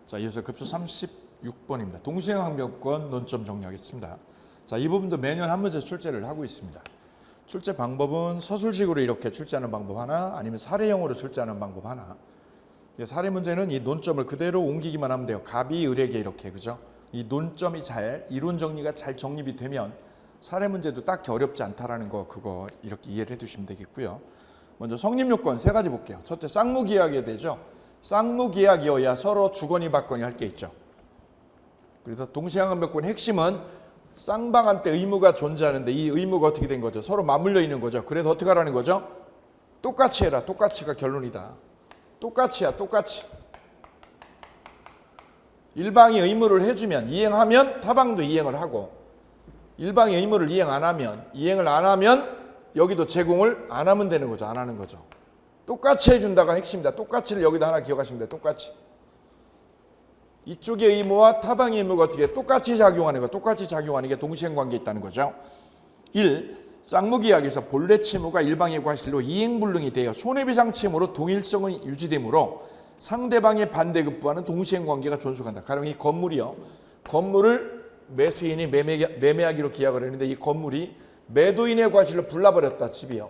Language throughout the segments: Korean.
자, 이어서 급수 36번입니다. 동시행항변권 논점 정리하겠습니다. 자, 이 부분도 매년 한 문제 출제를 하고 있습니다. 출제 방법은 서술식으로 이렇게 출제하는 방법 하나, 아니면 사례형으로 출제하는 방법 하나. 사례 문제는 이 논점을 그대로 옮기기만 하면 돼요. 갑이 을에게 이렇게, 그죠? 이 논점이 잘, 이론 정리가 잘 정립이 되면 사례 문제도 딱히 어렵지 않다라는 거, 그거 이렇게 이해를 해두시면 되겠고요. 먼저 성립요건 세 가지 볼게요. 첫째, 쌍무계약이 되죠. 쌍무계약이어야 서로 주거니 받거니 할 게 있죠. 그래서 동시행항변권의 핵심은 쌍방한테 의무가 존재하는데 이 의무가 어떻게 된 거죠? 서로 맞물려 있는 거죠. 그래서 어떻게 하라는 거죠? 똑같이 해라. 똑같이가 결론이다. 똑같이야, 똑같이. 일방이 의무를 해주면, 이행하면 타방도 이행을 하고, 일방이 의무를 이행을 안 하면 여기도 제공을 안 하면 되는 거죠. 안 하는 거죠. 똑같이 해준다가 핵심이다. 똑같이를 여기다 하나 기억하시면 돼요. 똑같이. 이쪽의 의무와 타방의 의무가 어떻게 똑같이 작용하는 거, 똑같이 작용하는 게 동시행관계에 있다는 거죠. 1. 쌍무계약에서 본래 채무가 일방의 과실로 이행불능이 되어 손해배상 채무로 동일성은 유지되므로 상대방의 반대급부와는 동시행관계가 존속한다. 가령 이 건물이요. 건물을 매수인이 매매하기로 계약을 했는데 이 건물이 매도인의 과실로 불나버렸다. 집이요.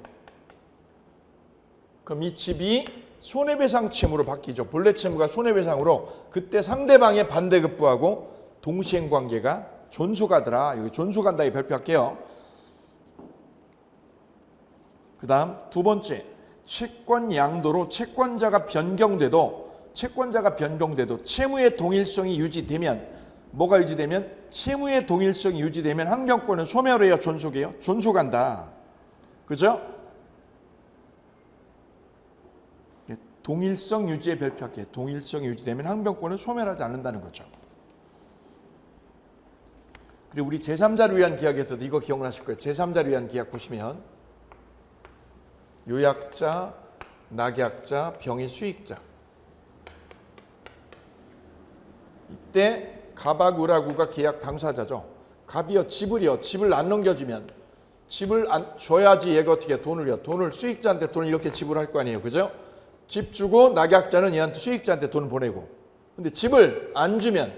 그럼 이 집이 손해배상 채무로 바뀌죠. 본래 채무가 손해배상으로 그때 상대방의 반대급부하고 동시행관계가 존속하더라. 여기 존속한다 이 발표할게요. 그 다음 두 번째, 채권 양도로 채권자가 변경돼도 채무의 동일성이 유지되면, 뭐가 유지되면? 채무의 동일성이 유지되면 항변권은 소멸해요, 존속해요? 존속한다. 그죠? 동일성 유지의 별표할게요. 동일성이 유지되면 항변권은 소멸하지 않는다는 거죠. 그리고 우리 제3자를 위한 계약에서도 이거 기억나실 거예요. 제3자를 위한 계약 보시면 요약자, 낙약자, 병의 수익자. 이때 갑하고 을하고가 계약 당사자죠. 갑이요, 집을 안 넘겨주면, 집을 안 줘야지 얘가 어떻게 돈을 수익자한테 돈을 이렇게 지불할 거 아니에요, 그죠? 집 주고 낙약자는 얘한테 수익자한테 돈을 보내고, 근데 집을 안 주면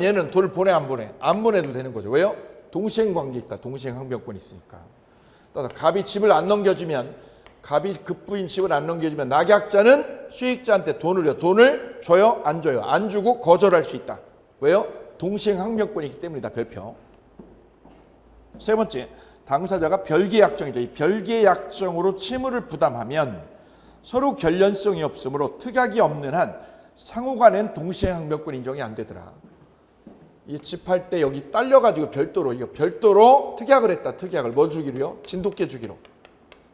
얘는 돈을 보내 안 보내? 안 보내도 되는 거죠. 왜요? 동시행관계 있다. 동시행항변권이 있으니까. 따라서 갑이 집을 안 넘겨주면, 갑이 급부인 집을 안 넘겨주면 낙약자는 수익자한테 돈을 줘요? 안 줘요? 안 주고 거절할 수 있다. 왜요? 동시행항변권이기 때문이다. 별표. 세 번째, 당사자가 별개약정이죠. 이 별개약정으로 채무를 부담하면 서로 결련성이 없으므로 특약이 없는 한 상호간엔 동시행항변권 인정이 안 되더라. 이 집 할 때 여기 딸려가지고 별도로 특약을 했다. 특약을 뭐 주기로요? 진돗개 주기로.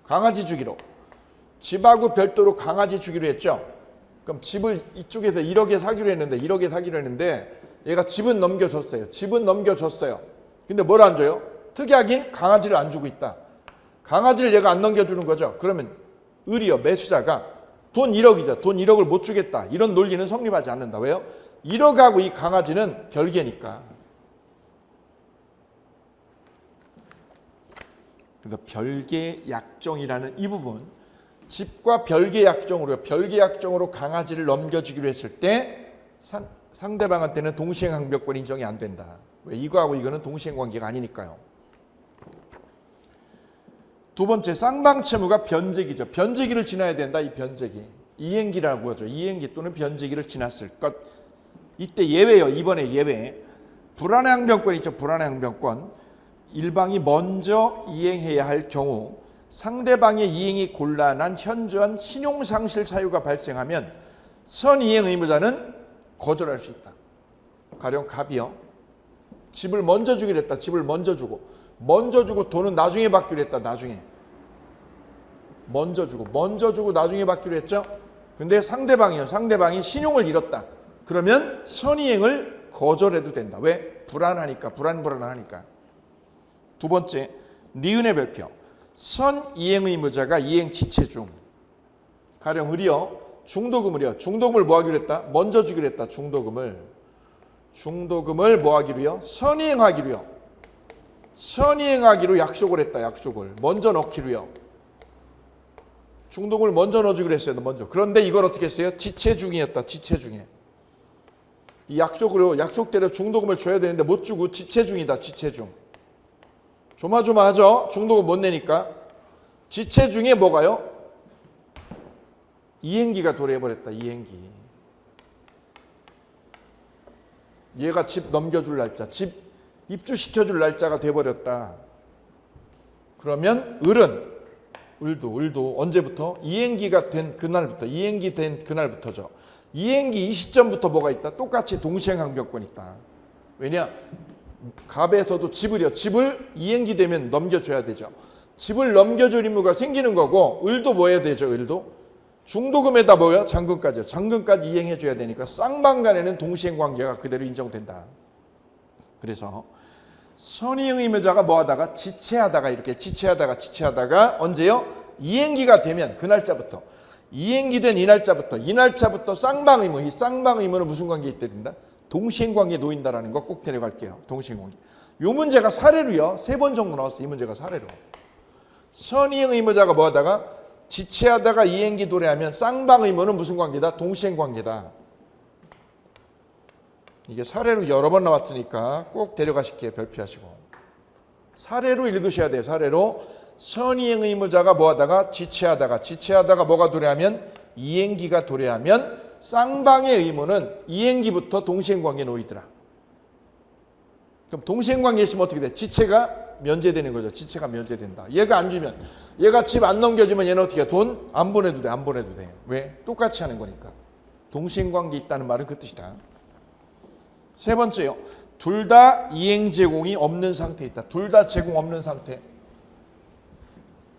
강아지 주기로. 집하고 별도로 강아지 주기로 했죠. 그럼 집을 이쪽에서 1억에 사기로 했는데 얘가 집은 넘겨줬어요. 근데 뭘 안 줘요? 특약인 강아지를 안 주고 있다. 강아지를 얘가 안 넘겨주는 거죠. 그러면 을이요, 매수자가 돈 1억이죠. 돈 1억을 못 주겠다. 이런 논리는 성립하지 않는다. 왜요? 1억하고 이 강아지는 별개니까. 그러니까 별개약정이라는 이 부분, 집과 별개약정으로 강아지를 넘겨주기로 했을 때 상대방한테는 동시행항변권 인정이 안 된다. 왜? 이거하고 이거는 동시행관계가 아니니까요. 두 번째, 쌍방채무가 변제기죠. 변제기를 지나야 된다. 이 변제기. 이행기라고 하죠. 이행기 또는 변제기를 지났을 것. 이때 예외요. 이번에 예외. 불안의 항변권 있죠. 불안의 항변권. 일방이 먼저 이행해야 할 경우 상대방의 이행이 곤란한 현저한 신용상실 사유가 발생하면 선이행 의무자는 거절할 수 있다. 가령 갑이요. 집을 먼저 주기로 했다. 집을 먼저 주고 돈은 나중에 받기로 했다. 나중에. 먼저 주고 나중에 받기로 했죠. 근데 상대방이 신용을 잃었다. 그러면 선이행을 거절해도 된다. 왜? 불안하니까. 두 번째, 니은의 별표. 선이행 의무자가 이행 지체 중. 가령 을이요. 중도금을 뭐 하기로 했다? 먼저 주기로 했다. 중도금을 뭐 하기로요? 선이행하기로 약속을 했다. 약속을 먼저 넣기로요. 중도금을 먼저 넣어주기로 했어요. 먼저. 그런데 이걸 어떻게 했어요? 지체 중이었다. 지체 중에. 이 약속대로 중도금을 줘야 되는데 못 주고 지체중이다. 지체중. 조마조마하죠. 중도금 못 내니까. 지체중에 뭐가요? 이행기가 도래해버렸다. 이행기. 얘가 집 넘겨줄 날짜, 집 입주시켜줄 날짜가 돼버렸다. 그러면 을도 언제부터? 이행기가 된 그날부터. 이행기 된 그날부터죠. 이행기 이 시점부터 뭐가 있다? 똑같이 동시행항변권 있다. 왜냐? 갑에서도 집을 이행기 되면 넘겨줘야 되죠. 집을 넘겨줄 의무가 생기는 거고, 을도 뭐 해야 되죠? 을도 중도금에다 뭐야? 잔금까지요. 잔금까지 이행해줘야 되니까 쌍방간에는 동시행관계가 그대로 인정된다. 그래서 선의의 의무자가 뭐하다가 지체하다가 이렇게 지체하다가 언제요? 이행기가 되면 그 날짜부터, 이행기 된 이 날짜부터 쌍방의무, 이 쌍방의무는 무슨 관계에 있다 된다? 동시행관계에 놓인다라는 거 꼭 데려갈게요. 동시행관계. 이 문제가 사례로요. 3번 정도 나왔어요. 이 문제가 사례로. 선의의 의무자가 뭐하다가 지체하다가 이행기 도래하면 쌍방의무는 무슨 관계다? 동시행관계다. 이게 사례로 여러 번 나왔으니까 꼭 데려가실게요. 별표하시고. 사례로 읽으셔야 돼요. 사례로. 선의의 의무자가 뭐하다가 지체하다가 뭐가 도래하면 이행기가 도래하면 쌍방의 의무는 이행기부터 동시행관계에 놓이더라. 그럼 동시행관계에 있으면 어떻게 돼? 지체가 면제되는 거죠. 지체가 면제된다. 얘가 안 주면, 얘가 집 안 넘겨주면 얘는 어떻게 해? 돈 안 보내도 돼. 안 보내도 돼. 왜? 똑같이 하는 거니까. 동시행관계 있다는 말은 그 뜻이다. 세 번째요. 둘 다 이행 제공이 없는 상태에 있다. 둘 다 제공 없는 상태.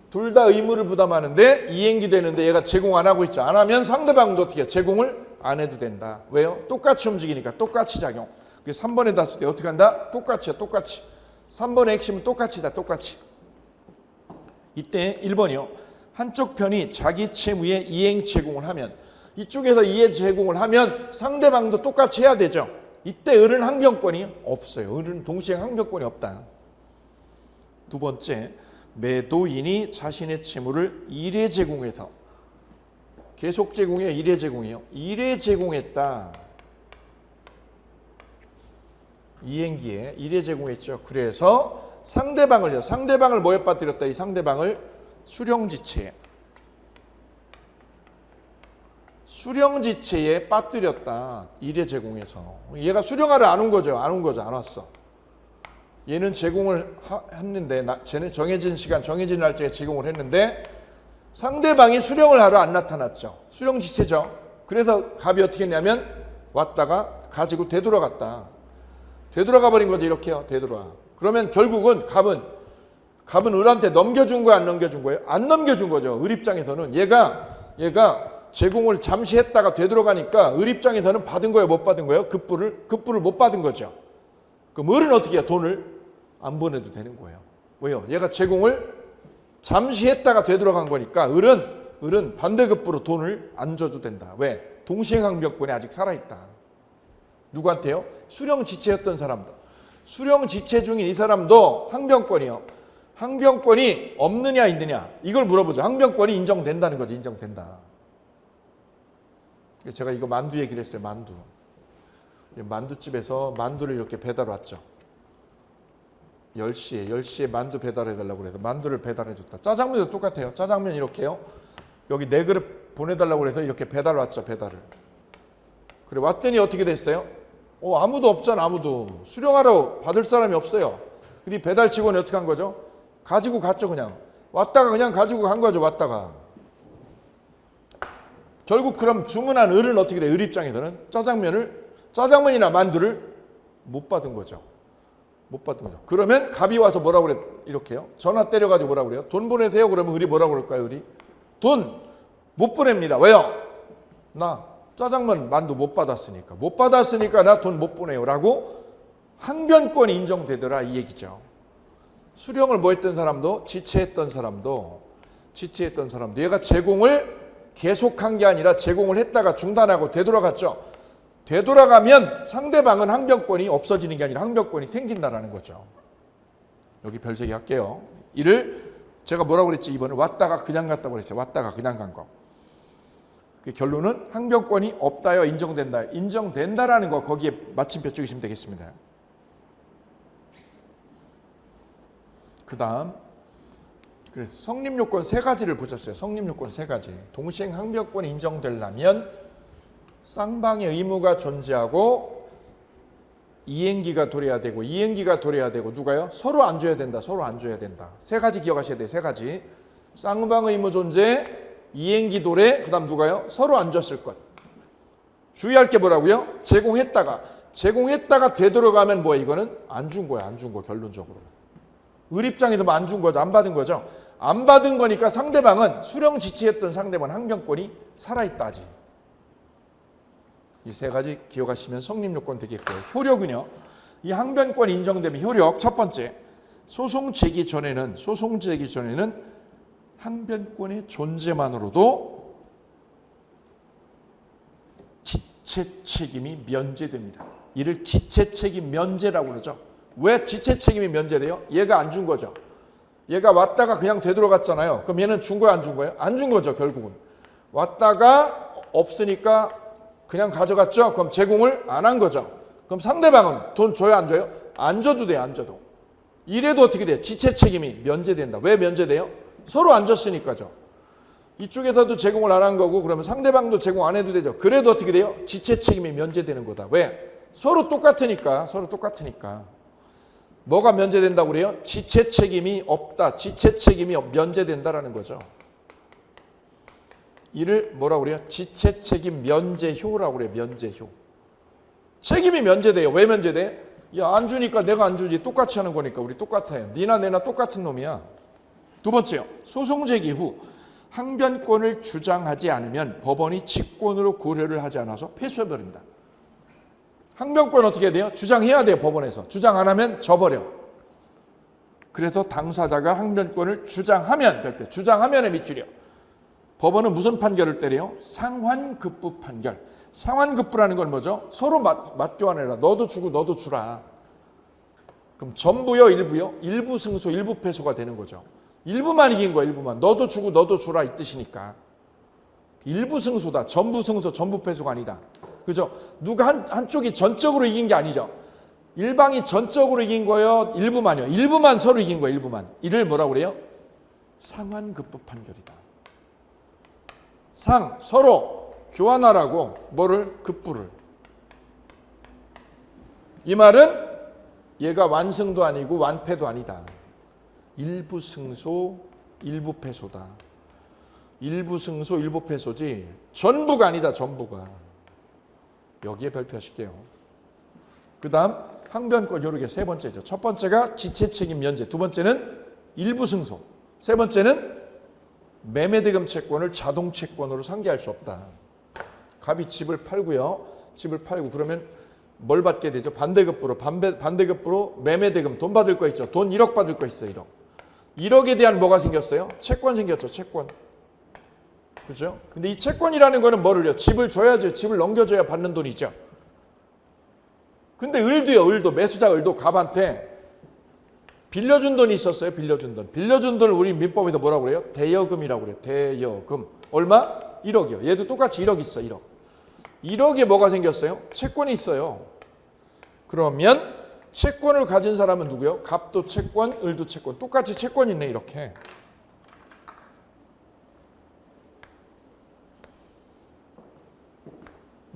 둘 다 의무를 부담하는데 이행기 되는데 얘가 제공 안 하고 있죠. 안 하면 상대방도 어떻게 해? 제공을 안 해도 된다. 왜요? 똑같이 움직이니까 똑같이 작용. 3번에 닿았을 때 어떻게 한다? 똑같이야. 똑같이. 3번의 핵심은 똑같이다. 똑같이. 이때 1번이요. 한쪽 편이 자기 채무에 이행 제공을 하면, 이쪽에서 이행 제공을 하면 상대방도 똑같이 해야 되죠. 이때 을은 항변권이 없어요. 을은 동시행 항변권이 없다. 두 번째, 매도인이 자신의 채무를 일회 제공해서, 계속 제공이에요? 일회 제공이에요? 일회 제공했다. 이행기에 일회 제공했죠. 그래서 상대방을 뭐에 빠뜨렸다? 이 상대방을 수령지체에 빠뜨렸다. 일회 제공해서. 얘가 수령하러 안 온 거죠. 안 왔어. 얘는 제공을 했는데, 쟤는 정해진 시간, 정해진 날짜에 제공을 했는데 상대방이 수령을 하러 안 나타났죠. 수령지체죠. 그래서 갑이 어떻게 했냐면 왔다가 가지고 되돌아갔다. 되돌아가 버린 거죠. 이렇게요. 되돌아. 그러면 결국은 갑은 을한테 넘겨준 거야, 안 넘겨준 거예요? 안 넘겨준 거죠. 을 입장에서는 얘가 제공을 잠시 했다가 되돌아가니까 을 입장에서는 받은 거예요, 못 받은 거예요? 급부를 못 받은 거죠. 그럼 을은 어떻게 해요? 돈을 안 보내도 되는 거예요. 왜요? 얘가 제공을 잠시 했다가 되돌아간 거니까 을은 반대급부로 돈을 안 줘도 된다. 왜? 동시행항변권이 아직 살아있다. 누구한테요? 수령지체였던 사람도. 수령지체 중인 이 사람도 항변권이요. 항변권이 없느냐 있느냐 이걸 물어보죠. 항변권이 인정된다는 거죠. 인정된다. 제가 이거 만두 얘기를 했어요. 만두집에서 만두를 이렇게 배달 왔죠. 10시에 만두 배달해달라고 그래서 만두를 배달해줬다. 짜장면도 똑같아요. 짜장면 이렇게요. 여기 4그릇 보내달라고 그래서 이렇게 배달 왔죠. 배달을. 그래 왔더니 어떻게 됐어요? 아무도 없잖아. 아무도. 수령하러 받을 사람이 없어요. 그리고 배달 직원이 어떻게 한 거죠? 가지고 갔죠. 그냥. 왔다가 그냥 가지고 간 거죠. 왔다가. 결국 그럼 주문한 을은 어떻게 돼? 을 입장에서는 짜장면이나 만두를 못 받은 거죠. 못 받은 거죠. 그러면 갑이 와서 뭐라고 그래? 이렇게요. 전화 때려가지고 뭐라고 그래요? 돈 보내세요. 그러면 을이 뭐라고 그럴까요? 을이 돈 못 보냅니다. 왜요? 나 짜장면 만두 못 받았으니까 나 돈 못 보내요. 라고 항변권이 인정되더라 이 얘기죠. 수령을 뭐 했던 사람도 지체했던 사람도 얘가 제공을 계속한 게 아니라 제공을 했다가 중단하고 되돌아갔죠. 되돌아가면 상대방은 항변권이 없어지는 게 아니라 항변권이 생긴다라는 거죠. 여기 별세기 할게요. 이를 제가 뭐라고 그랬지? 이번에 왔다가 그냥 갔다고 그랬죠. 왔다가 그냥 간 거. 그 결론은 항변권이 없다요, 인정된다. 인정된다라는 거 거기에 마침표 찍으시면 되겠습니다. 그다음 그래서 성립요건 세 가지를 보셨어요. 성립요건 세 가지. 동시행 항변권이 인정되려면 쌍방의 의무가 존재하고 이행기가 도래야 되고 이행기가 도래야 되고 누가요? 서로 안 줘야 된다. 서로 안 줘야 된다. 세 가지 기억하셔야 돼요. 세 가지. 쌍방 의무 존재, 이행기 도래, 그다음 누가요? 서로 안 줬을 것. 주의할 게 뭐라고요? 제공했다가 되돌아가면 뭐야? 이거는 안 준 거야. 안 준 거 결론적으로. 을 입장에서 안 준 거죠. 안 받은 거죠. 안 받은 거니까 상대방은 수령 지치했던 상대방은 항변권이 살아있다지. 이 세 가지 기억하시면 성립요건 되겠고요. 효력은요. 이 항변권 인정되면 효력 첫 번째 소송 제기 전에는 항변권의 존재만으로도 지체 책임이 면제됩니다. 이를 지체 책임 면제라고 그러죠. 왜 지체 책임이 면제돼요? 얘가 안 준 거죠. 얘가 왔다가 그냥 되돌아갔잖아요. 그럼 얘는 준 거예요, 안 준 거예요? 안 준 거죠, 결국은. 왔다가 없으니까 그냥 가져갔죠. 그럼 제공을 안 한 거죠. 그럼 상대방은 돈 줘요, 안 줘요? 안 줘도 돼요, 안 줘도. 이래도 어떻게 돼요? 지체 책임이 면제된다. 왜 면제돼요? 서로 안 줬으니까죠. 이쪽에서도 제공을 안 한 거고 그러면 상대방도 제공 안 해도 되죠. 그래도 어떻게 돼요? 지체 책임이 면제되는 거다. 왜? 서로 똑같으니까. 뭐가 면제된다고 그래요? 지체 책임이 없다. 지체 책임이 면제된다라는 거죠. 이를 뭐라고 그래요? 지체 책임 면제효라고 그래요. 면제효. 책임이 면제돼요. 왜 면제돼? 야, 안 주니까 내가 안 주지. 똑같이 하는 거니까 우리 똑같아요. 니나 내나 똑같은 놈이야. 두 번째요. 소송 제기 후 항변권을 주장하지 않으면 법원이 직권으로 고려를 하지 않아서 패소해버립니다. 항변권 어떻게 해야 돼요? 주장해야 돼요. 법원에서. 주장 안 하면 져버려. 그래서 당사자가 항변권을 주장하면에 밑줄이요. 법원은 무슨 판결을 때려요? 상환급부 판결. 상환급부라는 건 뭐죠? 서로 맞교환해라. 너도 주고 너도 주라. 그럼 전부요, 일부요? 일부 승소, 일부 패소가 되는 거죠. 일부만 이긴 거야, 일부만. 너도 주고 너도 주라 이 뜻이니까. 일부 승소다. 전부 승소, 전부 패소가 아니다. 그죠? 누가 한쪽이 전적으로 이긴 게 아니죠. 일방이 전적으로 이긴 거예요? 일부만요. 일부만 서로 이긴 거예요, 일부만. 이를 뭐라고 그래요? 상환급부 판결이다. 서로 교환하라고 뭐를? 급부를. 이 말은 얘가 완승도 아니고 완패도 아니다. 일부 승소, 일부 패소다. 일부 승소, 일부 패소지 전부가 아니다. 전부가. 여기에 발표하실게요. 그 다음 항변권 효력의 세 번째죠. 첫 번째가 지체 책임 면제, 두 번째는 일부 승소, 세 번째는 매매대금 채권을 자동 채권으로 상계할 수 없다. 갑이 집을 팔고요. 집을 팔고 그러면 뭘 받게 되죠? 반대급부로. 반대급부로 매매대금 돈 받을 거 있죠. 돈 1억 받을 거 있어요. 1억. 1억에 대한 뭐가 생겼어요? 채권 생겼죠. 채권. 그렇죠? 근데 이 채권이라는 거는 뭐를요? 집을 줘야죠. 집을 넘겨줘야 받는 돈이죠. 근데 을도 매수자 을도 갑한테 빌려준 돈이 있었어요. 빌려준 돈을 우리 민법에서 뭐라고 그래요? 대여금이라고 그래요. 대여금. 얼마? 1억이요. 얘도 똑같이 1억 있어. 1억. 1억에 뭐가 생겼어요? 채권이 있어요. 그러면 채권을 가진 사람은 누구요? 갑도 채권, 을도 채권. 똑같이 채권이 있네. 이렇게.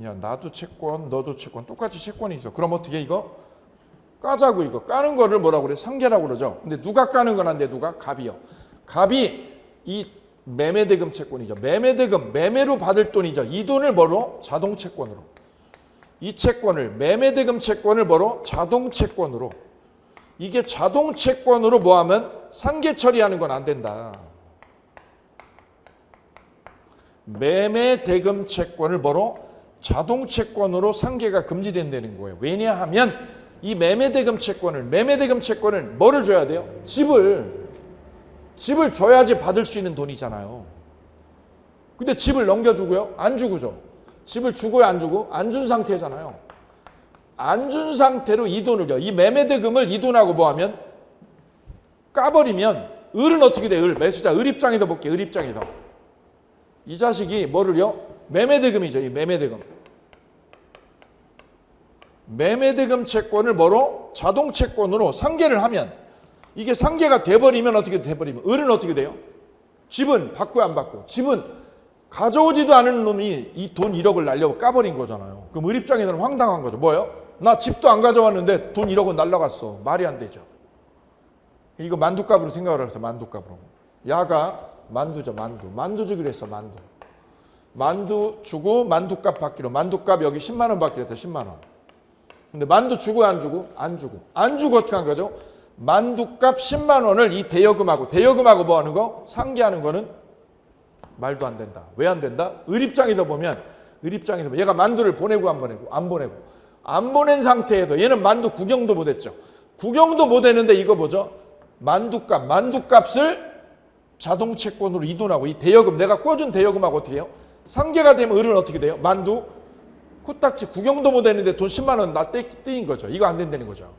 야, 나도 채권, 너도 채권. 똑같이 채권이 있어. 그럼 어떻게 이거? 까자고 이거. 까는 거를 뭐라고 그래? 상계라고 그러죠. 근데 누가 까는 건 안 돼? 누가? 갑이요. 갑이 이 매매대금 채권이죠. 매매대금, 매매로 받을 돈이죠. 이 돈을 뭐로? 자동 채권으로. 이 채권을, 매매대금 채권을 뭐로? 자동 채권으로. 이게 자동 채권으로 뭐 하면 상계 처리하는 건 안 된다. 매매대금 채권을 뭐로? 자동 채권으로 상계가 금지된다는 거예요. 왜냐하면 이 매매대금 채권을 뭐를 줘야 돼요? 집을 줘야지 받을 수 있는 돈이잖아요. 근데 집을 넘겨주고요? 안 주고 줘. 집을 주고요? 안 주고? 안 준 상태잖아요. 안 준 상태로 이 돈을요. 이 매매대금을 이 돈하고 뭐 하면? 까버리면 을은 어떻게 돼? 매수자. 을 입장에서 볼게요. 을 입장에서. 이 자식이 뭐를요? 매매대금이죠. 이 매매대금. 매매대금 채권을 뭐로? 자동채권으로 상계를 하면 이게 상계가 돼버리면 어떻게 돼버리면 을은 어떻게 돼요? 집은 받고 안 받고 집은 가져오지도 않은 놈이 이 돈 1억을 날려 까버린 거잖아요. 그럼 을 입장에서는 황당한 거죠. 뭐예요? 나 집도 안 가져왔는데 돈 1억은 날라갔어. 말이 안 되죠. 이거 만두값으로 생각을 해서 만두값으로. 야가 만두죠. 만두 주기로 했어. 만두 주고 만두값 받기로. 만두값 여기 10만 원 받기로 했어. 10만 원. 근데 만두 주고 안 주고? 안 주고 어떻게 한 거죠? 만두값 10만 원을 이 대여금하고 뭐 하는 거? 상계하는 거는 말도 안 된다. 왜 안 된다? 을 입장에서 보면 얘가 만두를 보내고 안 보낸 상태에서 얘는 만두 구경도 못 했죠. 구경도 못 했는데 이거 뭐죠? 만두값을 자동채권으로 이동하고 이 대여금, 내가 꿔준 대여금하고 어떻게 해요? 상계가 되면 을은 어떻게 돼요? 만두 코딱지 구경도 못 했는데 돈 10만 원 나 떼인 거죠. 이거 안 된다는 거죠.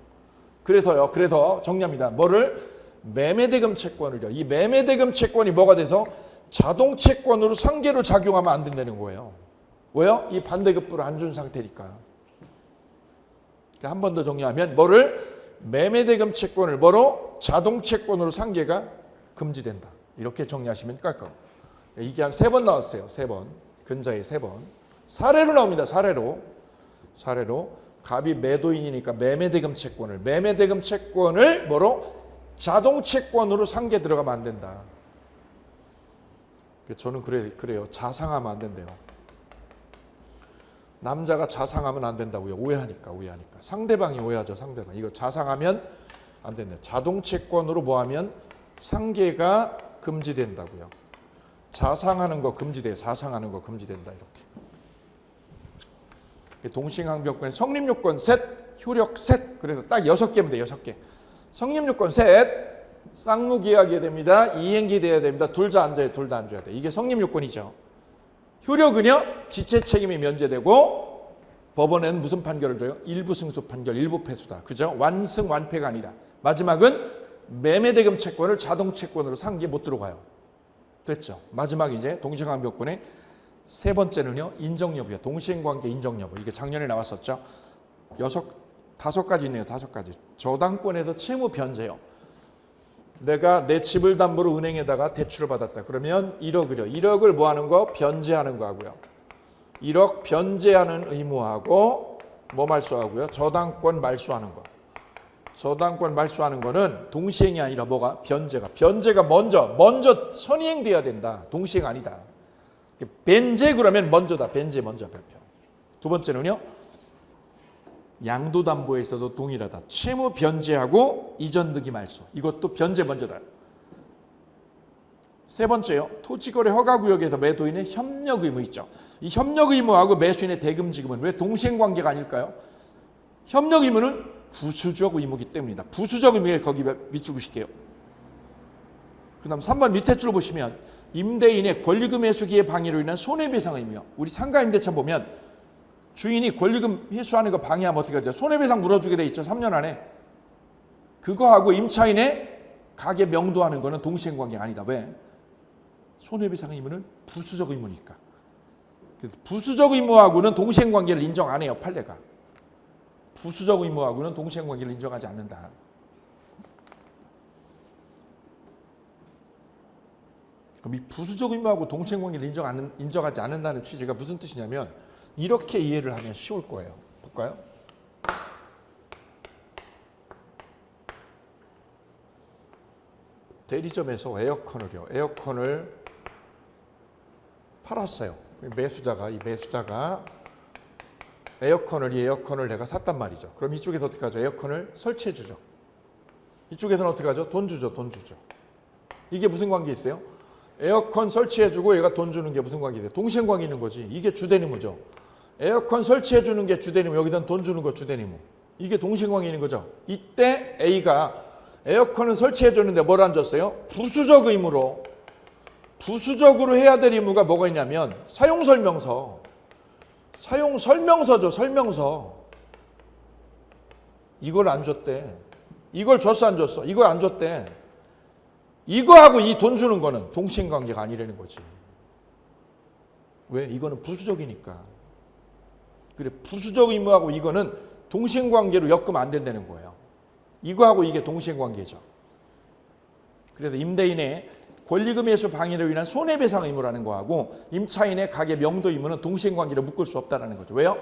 그래서 정리합니다. 뭐를? 매매대금 채권을요. 이 매매대금 채권이 뭐가 돼서 자동채권으로 상계로 작용하면 안 된다는 거예요. 왜요? 이 반대급부를 안 준 상태니까. 한 번 더 정리하면 뭐를? 매매대금 채권을 뭐로? 자동채권으로 상계가 금지된다. 이렇게 정리하시면 깔끔. 이게 한 3번 나왔어요. 3번. 근자에 3번. 사례로 나옵니다. 사례로. 갑이 매도인이니까 매매대금 채권을 뭐로? 자동채권으로 상계 들어가면 안 된다. 저는 그래요. 자상하면 안 된대요. 남자가 자상하면 안 된다고요. 오해하니까. 상대방이 오해하죠. 상대방. 이거 자상하면 안 된다. 자동채권으로 뭐하면 상계가 금지된다고요. 자상하는 거 금지돼요. 자상하는 거 금지된다. 이렇게. 동시행항변권의 성립요건 셋, 효력 셋. 그래서 딱 6개면 돼요. 6개. 성립요건 셋. 쌍무계약이 됩니다. 이행기 돼야 됩니다. 둘 다 앉아야 돼. 이게 성립요건이죠. 효력은요. 지체 책임이 면제되고 법원에는 무슨 판결을 줘요? 일부 승소 판결, 일부 패소다. 그죠? 완승 완패가 아니다. 마지막은 매매대금 채권을 자동채권으로 상기에 못 들어가요. 됐죠? 마지막 이제 동시행항변권의 세 번째는요. 인정여부야. 동시행관계 인정여부. 이게 작년에 나왔었죠. 5가지 있네요. 5가지. 저당권에서 채무 변제요. 내가 내 집을 담보로 은행에다가 대출을 받았다. 그러면 1억이요. 1억을 뭐 하는 거? 변제하는 거 하고요. 1억 변제하는 의무하고 뭐 말소하고요? 저당권 말소하는 거. 저당권 말소하는 거는 동시행이 아니라 뭐가? 변제가 먼저 선이행돼야 된다. 동시행 아니다. 변제 그러면 먼저다. 변제 먼저 발표. 두 번째는요. 양도담보에서도 동일하다. 채무 변제하고 이전득이 말소. 이것도 변제 먼저다. 세 번째요. 토지거래 허가구역에서 매도인의 협력 의무 있죠. 이 협력 의무하고 매수인의 대금 지급은 왜 동시행관계가 아닐까요? 협력 의무는 부수적 의무이기 때문이다. 부수적 의무에 거기 밑줄 그실게요. 그 다음 3번 밑에 줄 보시면 임대인의 권리금 회수기의 방해로 인한 손해배상 의무요. 우리 상가임대차 보면 주인이 권리금 회수하는 거 방해하면 어떻게 하죠? 손해배상 물어주게 돼 있죠. 3년 안에. 그거하고 임차인의 가게 명도하는 거는 동시행관계가 아니다. 왜? 손해배상 의무는 부수적 의무니까. 그래서 부수적 의무하고는 동시행관계를 인정 안 해요. 판례가. 부수적 의무하고는 동시행관계를 인정하지 않는다. 그럼 이 부수적 의무하고 동시행관계를 인정하지 않는다는 취지가 무슨 뜻이냐면 이렇게 이해를 하면 쉬울 거예요. 볼까요? 대리점에서 에어컨을 팔았어요. 이 매수자가 에어컨을 내가 샀단 말이죠. 그럼 이쪽에서 어떻게 하죠? 에어컨을 설치해 주죠. 이쪽에서는 어떻게 하죠? 돈 주죠. 이게 무슨 관계 있어요? 에어컨 설치해 주고 얘가 돈 주는 게 무슨 관계 있어요? 동시행관계 있는 거지. 이게 주대리무죠. 에어컨 설치해 주는 게 주대리무, 여기서는 돈 주는 거 주대리무. 이게 동시행관계 있는 거죠. 이때 A가 에어컨은 설치해 줬는데 뭘 안 줬어요? 부수적 의무로. 부수적으로 해야 될 의무가 뭐가 있냐면 사용설명서죠. 설명서. 이걸 안 줬대. 이걸 줬어 안 줬어? 이걸 안 줬대. 이거하고 이 돈 주는 거는 동시행관계가 아니라는 거지. 왜? 이거는 부수적이니까. 그래, 부수적 의무하고 이거는 동시행관계로 엮으면 안 된다는 거예요. 이거하고 이게 동시행관계죠. 그래서 임대인의 권리금에서 방해를 위한 손해배상 의무라는 거하고 임차인의 가계 명도 의무는 동시행관계로 묶을 수 없다는 거죠. 왜요?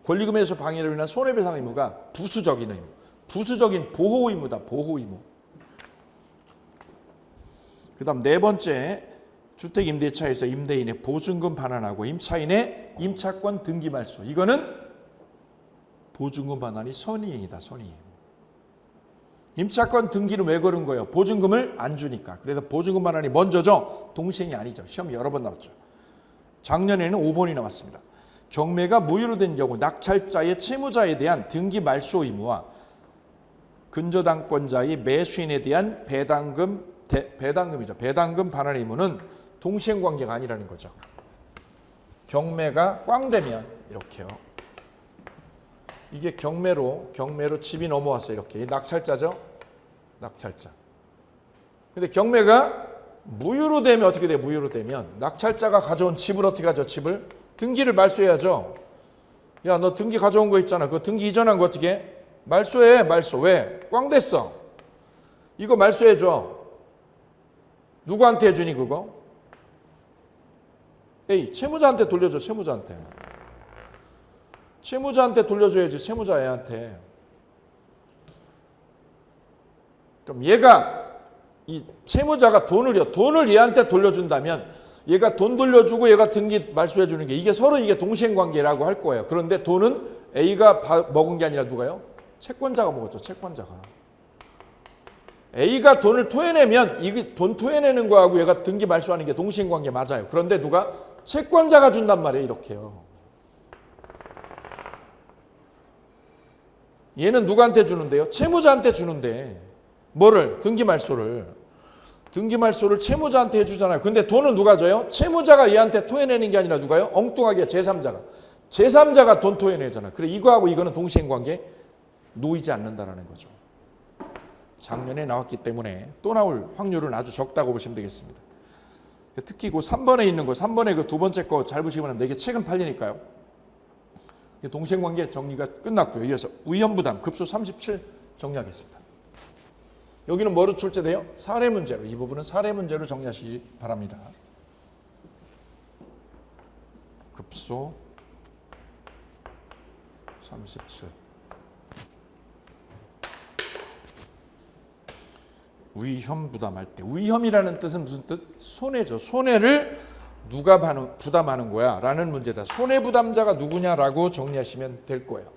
권리금에서 방해를 위한 손해배상 의무가 부수적인 의무, 부수적인 보호 의무다. 보호 의무. 그 다음 네 번째, 주택임대차에서 임대인의 보증금 반환하고 임차인의 임차권 등기 말소. 이거는 보증금 반환이 선의행위다. 선의행. 임차권 등기는 왜 그런 거예요? 보증금을 안 주니까. 그래서 보증금 반환이 먼저죠. 동시행이 아니죠. 시험 여러 번 나왔죠. 작년에는 5번이 나왔습니다. 경매가 무효로 된 경우 낙찰자의 채무자에 대한 등기 말소 의무와 근저당권자의 매수인에 대한 배당금이죠. 배당금 반환 의무는 동시행관계가 아니라는 거죠. 경매가 꽝 되면 이렇게요. 이게 경매로 집이 넘어왔어요. 이렇게 낙찰자죠. 낙찰자. 근데 경매가 무효로 되면 어떻게 돼요? 무효로 되면 낙찰자가 가져온 집을 어떻게 하죠? 집을 등기를 말소해야죠. 야, 너 등기 가져온 거 있잖아. 그 등기 이전한 거 어떻게 해? 말소해. 말소. 왜? 꽝 됐어. 이거 말소해줘. 누구한테 해주니 그거? 에이, 채무자한테 돌려줘. 채무자한테. 채무자한테 돌려줘야지. 채무자 애한테. 그럼 얘가 이 채무자가 돈을 얘한테 돌려준다면 얘가 돈 돌려주고 얘가 등기 말소해 주는 게 이게 서로 이게 동시행관계라고 할 거예요. 그런데 돈은 A가 먹은 게 아니라 누가요? 채권자가 먹었죠. 채권자가. A가 돈을 토해내면 이게 돈 토해내는 거하고 얘가 등기 말소하는 게 동시행관계 맞아요. 그런데 누가? 채권자가 준단 말이에요. 이렇게요. 얘는 누구한테 주는데요? 채무자한테 주는데 뭐를? 등기 말소를. 등기 말소를 채무자한테 해주잖아요. 근데 돈은 누가 줘요? 채무자가 얘한테 토해내는 게 아니라 누가요? 엉뚱하게 제3자가 돈 토해내잖아. 그래, 이거하고 이거는 동시행관계 놓이지 않는다라는 거죠. 작년에 나왔기 때문에 또 나올 확률은 아주 적다고 보시면 되겠습니다. 특히 그 3번에 있는 거, 3번에 그 두 번째 거 잘 보시면 되게 책은 팔리니까요. 동시행관계 정리가 끝났고요. 이어서 위험부담 급소 37 정리하겠습니다. 여기는 뭐로 출제돼요? 사례 문제로. 이 부분은 사례 문제로 정리하시기 바랍니다. 급소 37. 위험 부담할 때. 위험이라는 뜻은 무슨 뜻? 손해죠. 손해를 누가 부담하는 거야? 라는 문제다. 손해 부담자가 누구냐라고 정리하시면 될 거예요.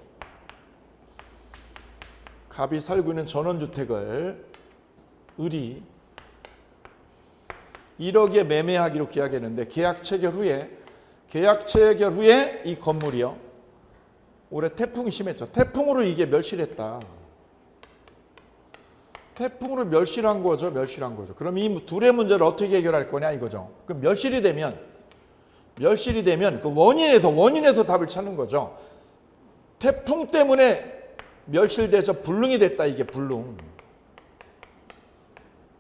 갑이 살고 있는 전원주택을 을이 1억에 매매하기로 계약했는데 계약 체결 후에 이 건물이요. 올해 태풍이 심했죠. 태풍으로 이게 멸실했다. 태풍으로 멸실한 거죠. 그럼 이 둘의 문제를 어떻게 해결할 거냐 이거죠. 그럼 멸실이 되면 그 원인에서 답을 찾는 거죠. 태풍 때문에 멸실돼서 불능이 됐다. 이게 불능.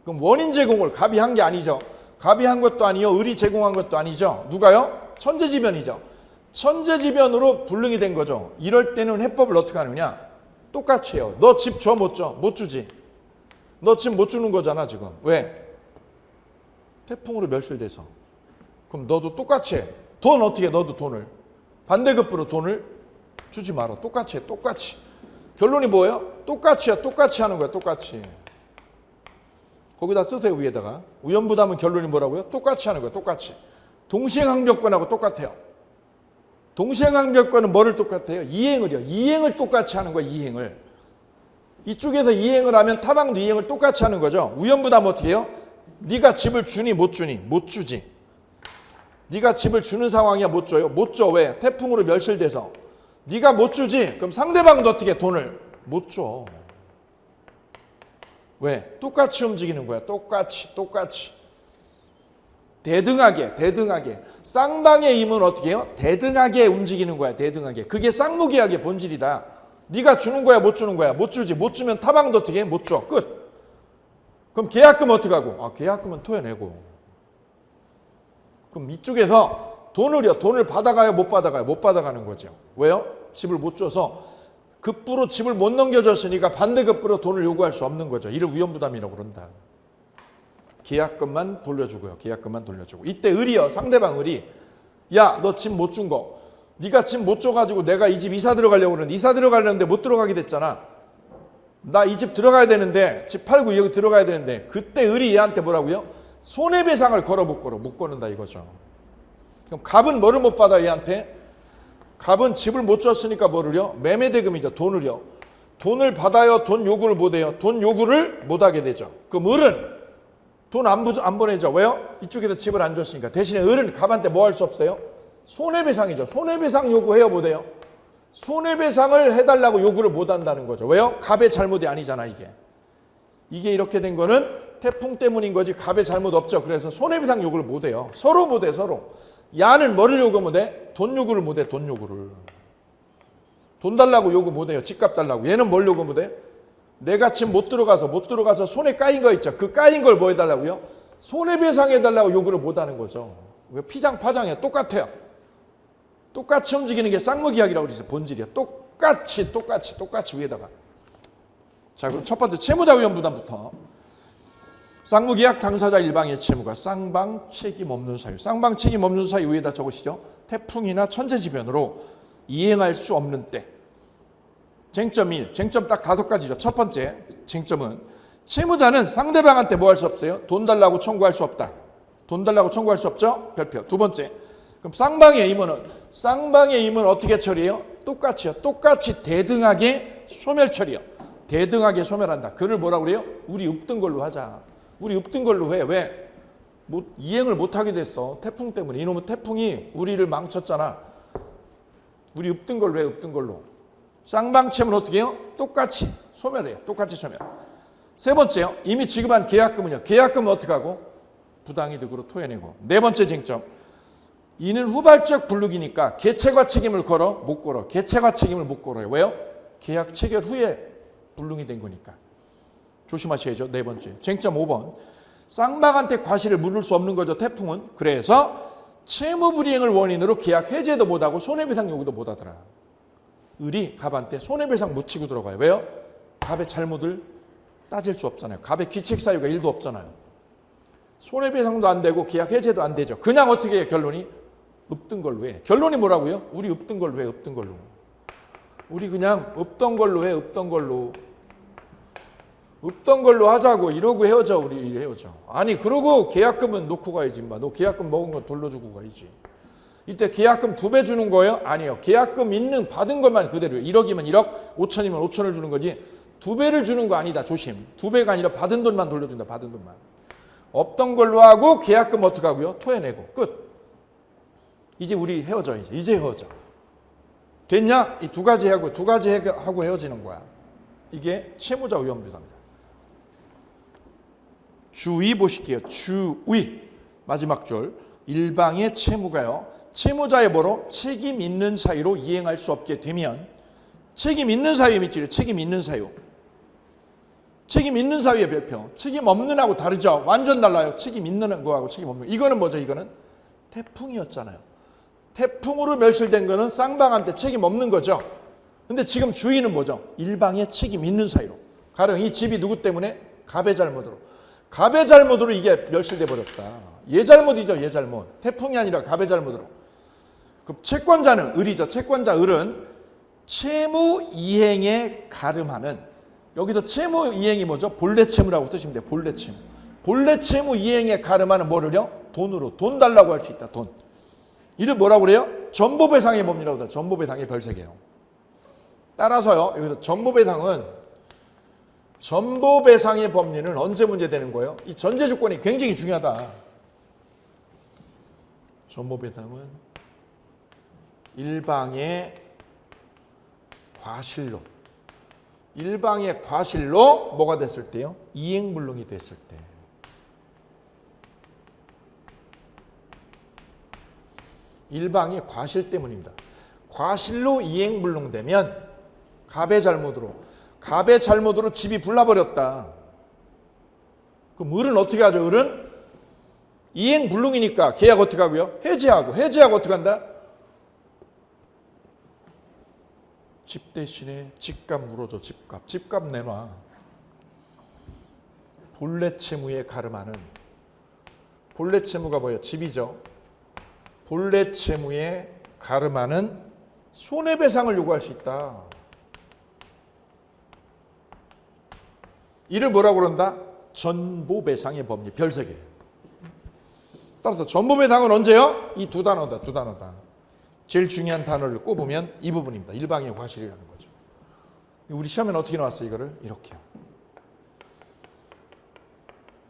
그럼 원인 제공을 갑이 한 게 아니죠. 갑이 한 것도 아니요. 을이 제공한 것도 아니죠. 누가요? 천재지변이죠. 천재지변으로 불능이 된 거죠. 이럴 때는 해법을 어떻게 하느냐? 똑같이 해요. 너 집 줘? 못 줘? 못 주지. 너 집 못 주는 거잖아 지금. 왜? 태풍으로 멸실돼서. 그럼 너도 똑같이 해. 돈 어떻게 해? 너도 돈을. 반대급부로 돈을 주지 마라. 똑같이 해. 똑같이. 결론이 뭐예요? 똑같이 하는 거야. 똑같이. 거기다 쓰세요. 위에다가. 위험부담은 결론이 뭐라고요? 똑같이 하는 거예요. 똑같이. 동시행항변권하고 똑같아요. 동시행항변권은 뭐를 똑같아요? 이행을요. 이행을 똑같이 하는 거예요. 이행을. 이쪽에서 이행을 하면 타방도 이행을 똑같이 하는 거죠. 위험부담 어떻게 해요? 네가 집을 주니 못 주니? 못 주지. 네가 집을 주는 상황이야? 못 줘요? 못 줘. 왜? 태풍으로 멸실돼서. 네가 못 주지? 그럼 상대방도 어떻게 돈을? 못 줘. 왜? 똑같이 움직이는 거야. 똑같이. 대등하게. 쌍방의 임은 어떻게 해요? 대등하게 움직이는 거야. 대등하게. 그게 쌍무계약의 본질이다. 네가 주는 거야? 못 주는 거야? 못 주지. 못 주면 타방도 어떻게 해? 못 줘. 끝. 그럼 계약금 어떻게 하고? 계약금은 토해내고. 그럼 이쪽에서 돈을 받아가요, 못 받아가요? 못 받아가는 거죠. 왜요? 집을 못 줘서 급부로 집을 못 넘겨줬으니까 반대급부로 돈을 요구할 수 없는 거죠. 이를 위험부담이라고 그런다. 계약금만 돌려주고요. 계약금만 돌려주고. 이때 을이요. 상대방 을이 야, 너 집 못 준 거. 네가 집 못 줘가지고 내가 이 집 이사 들어가려고 그러는데 이사 들어가려는데 못 들어가게 됐잖아. 나 이 집 들어가야 되는데 집 팔고 여기 들어가야 되는데 그때 을이 얘한테 뭐라고요? 손해배상을 걸어 못 거는다 이거죠. 그럼 갑은 뭐를 못 받아 얘한테? 갑은 집을 못 줬으니까 뭐를요? 매매대금이죠. 돈을요. 돈을 받아요. 돈 요구를 못 해요. 돈 요구를 못 하게 되죠. 그럼 을은 돈 안 보내죠. 왜요? 이쪽에서 집을 안 줬으니까. 대신에 을은 갑한테 뭐 할 수 없어요? 손해배상이죠. 손해배상 요구해요, 못 해요? 손해배상을 해달라고 요구를 못 한다는 거죠. 왜요? 갑의 잘못이 아니잖아, 이게. 이게 이렇게 된 거는 태풍 때문인 거지 갑의 잘못 없죠. 그래서 손해배상 요구를 못 해요. 서로 못 해, 서로. 야는 뭐를 요구 못 해? 돈 요구를 못 해, 돈 요구를. 돈 달라고 요구 못 해요. 집값 달라고. 얘는 뭘 요구 못 해? 내가 집 못 들어가서 손에 까인 거 있죠. 그 까인 걸 뭐 해달라고요? 손해배상 해달라고 요구를 못 하는 거죠. 피장파장이에요. 똑같아요. 똑같이 움직이는 게 쌍무기약이라고 그러죠. 본질이야. 똑같이 위에다가. 자, 그럼 첫 번째 채무자 위험부담부터. 쌍무기약 당사자 일방의 채무가 쌍방 책임 없는 사유. 쌍방 책임 없는 사유 위에다 적으시죠. 태풍이나 천재지변으로 이행할 수 없는 때. 쟁점 1. 쟁점 딱 5가지죠. 첫 번째 쟁점은 채무자는 상대방한테 뭐 할 수 없어요? 돈 달라고 청구할 수 없다. 돈 달라고 청구할 수 없죠? 별표. 두 번째. 그럼 쌍방의 임은 어떻게 처리해요? 똑같이요. 똑같이 대등하게 소멸 처리요. 대등하게 소멸한다. 그를 뭐라고 그래요? 우리 읍든 걸로 하자. 우리 읍든 걸로 해. 왜? 이행을 못하게 됐어. 태풍 때문에. 이놈의 태풍이 우리를 망쳤잖아. 우리 읍든 걸로 해. 읍든 걸로. 쌍방채무는 어떻게 해요? 똑같이 소멸해요. 똑같이 소멸. 세 번째요. 이미 지급한 계약금은요. 계약금은 어떻게 하고? 부당이득으로 토해내고. 네 번째 쟁점. 이는 후발적 불능이니까 개체과 책임을 걸어? 못 걸어. 개체과 책임을 못 걸어요. 왜요? 계약 체결 후에 불능이 된 거니까. 조심하셔야죠. 네 번째. 쟁점 5번. 쌍방한테 과실을 물을 수 없는 거죠. 태풍은. 그래서 채무 불이행을 원인으로 계약 해제도 못하고 손해배상 요구도 못하더라. 을이 갑한테 손해배상 묻히고 들어가요. 왜요? 갑의 잘못을 따질 수 없잖아요. 갑의 귀책사유가 1도 없잖아요. 손해배상도 안 되고 계약 해제도 안 되죠. 그냥 어떻게 해요? 결론이? 읍든 걸로 해. 결론이 뭐라고요? 우리 읍든 걸로 해. 읍든 걸로. 우리 그냥 읍던 걸로 해. 읍던 걸로. 읍던 걸로 하자고 이러고 헤어져. 우리 헤어져. 아니 그러고 계약금은 놓고 가야지. 너 계약금 먹은 거 돌려주고 가야지. 이때 계약금 2배 주는 거예요? 아니요. 계약금 있는 받은 것만 그대로예요. 1억이면 1억, 5천이면 5천을 주는 거지 2배를 주는 거 아니다. 조심. 2배가 아니라 받은 돈만 돌려준다. 받은 돈만. 없던 걸로 하고 계약금 어떻게 하고요? 토해내고. 끝. 이제 우리 헤어져. 이제 헤어져. 됐냐? 이 2가지 하고 헤어지는 거야. 이게 채무자 위험부담이다. 주의 보실게요. 주의. 마지막 줄. 일방의 채무가요. 채무자의 뭐로? 책임 있는 사유로 이행할 수 없게 되면 책임 있는 사유의 밑줄이에요. 책임 있는 사유. 책임 있는 사유의 별표. 책임 없는 하고 다르죠. 완전 달라요. 책임 있는 거하고 책임 없는. 이거는 뭐죠? 이거는 태풍이었잖아요. 태풍으로 멸실된 거는 쌍방한테 책임 없는 거죠. 근데 지금 주의는 뭐죠? 일방의 책임 있는 사유로. 가령 이 집이 누구 때문에? 갑의 잘못으로. 갑의 잘못으로 이게 멸실돼 버렸다. 얘 잘못이죠. 얘 잘못. 태풍이 아니라 갑의 잘못으로. 그럼 채권자는 을이죠. 채권자 을은 채무 이행에 가름하는, 여기서 채무 이행이 뭐죠? 본래 채무라고 쓰시면 돼요. 본래 채무. 본래 채무 이행에 가름하는 뭐를요? 돈으로. 돈 달라고 할 수 있다. 돈. 이를 뭐라고 그래요? 전보배상의 법리라고 해요. 전보배상의 별세계요. 따라서요. 여기서 전보배상의 법리는 언제 문제되는 거예요? 이 전제조건이 굉장히 중요하다. 전보배상은 일방의 과실로 뭐가 됐을 때요? 이행불능이 됐을 때. 일방의 과실 때문입니다. 과실로 이행불능되면 갑의 잘못으로 집이 불나버렸다. 그럼 을은 어떻게 하죠? 을은 이행 불능이니까 계약 어떻게 하고요? 해지하고 어떻게 한다? 집 대신에 집값 물어줘. 집값 내놔. 본래 채무에 가름하는, 본래 채무가 뭐예요? 집이죠. 본래 채무에 가름하는 손해배상을 요구할 수 있다. 이를 뭐라고 그런다? 전보배상의 법리. 별 3개. 따라서 전보배상은 언제요? 이 두 단어다. 제일 중요한 단어를 꼽으면 이 부분입니다. 일방의 과실이라는 거죠. 우리 시험에는 어떻게 나왔어요? 이거를 이렇게요.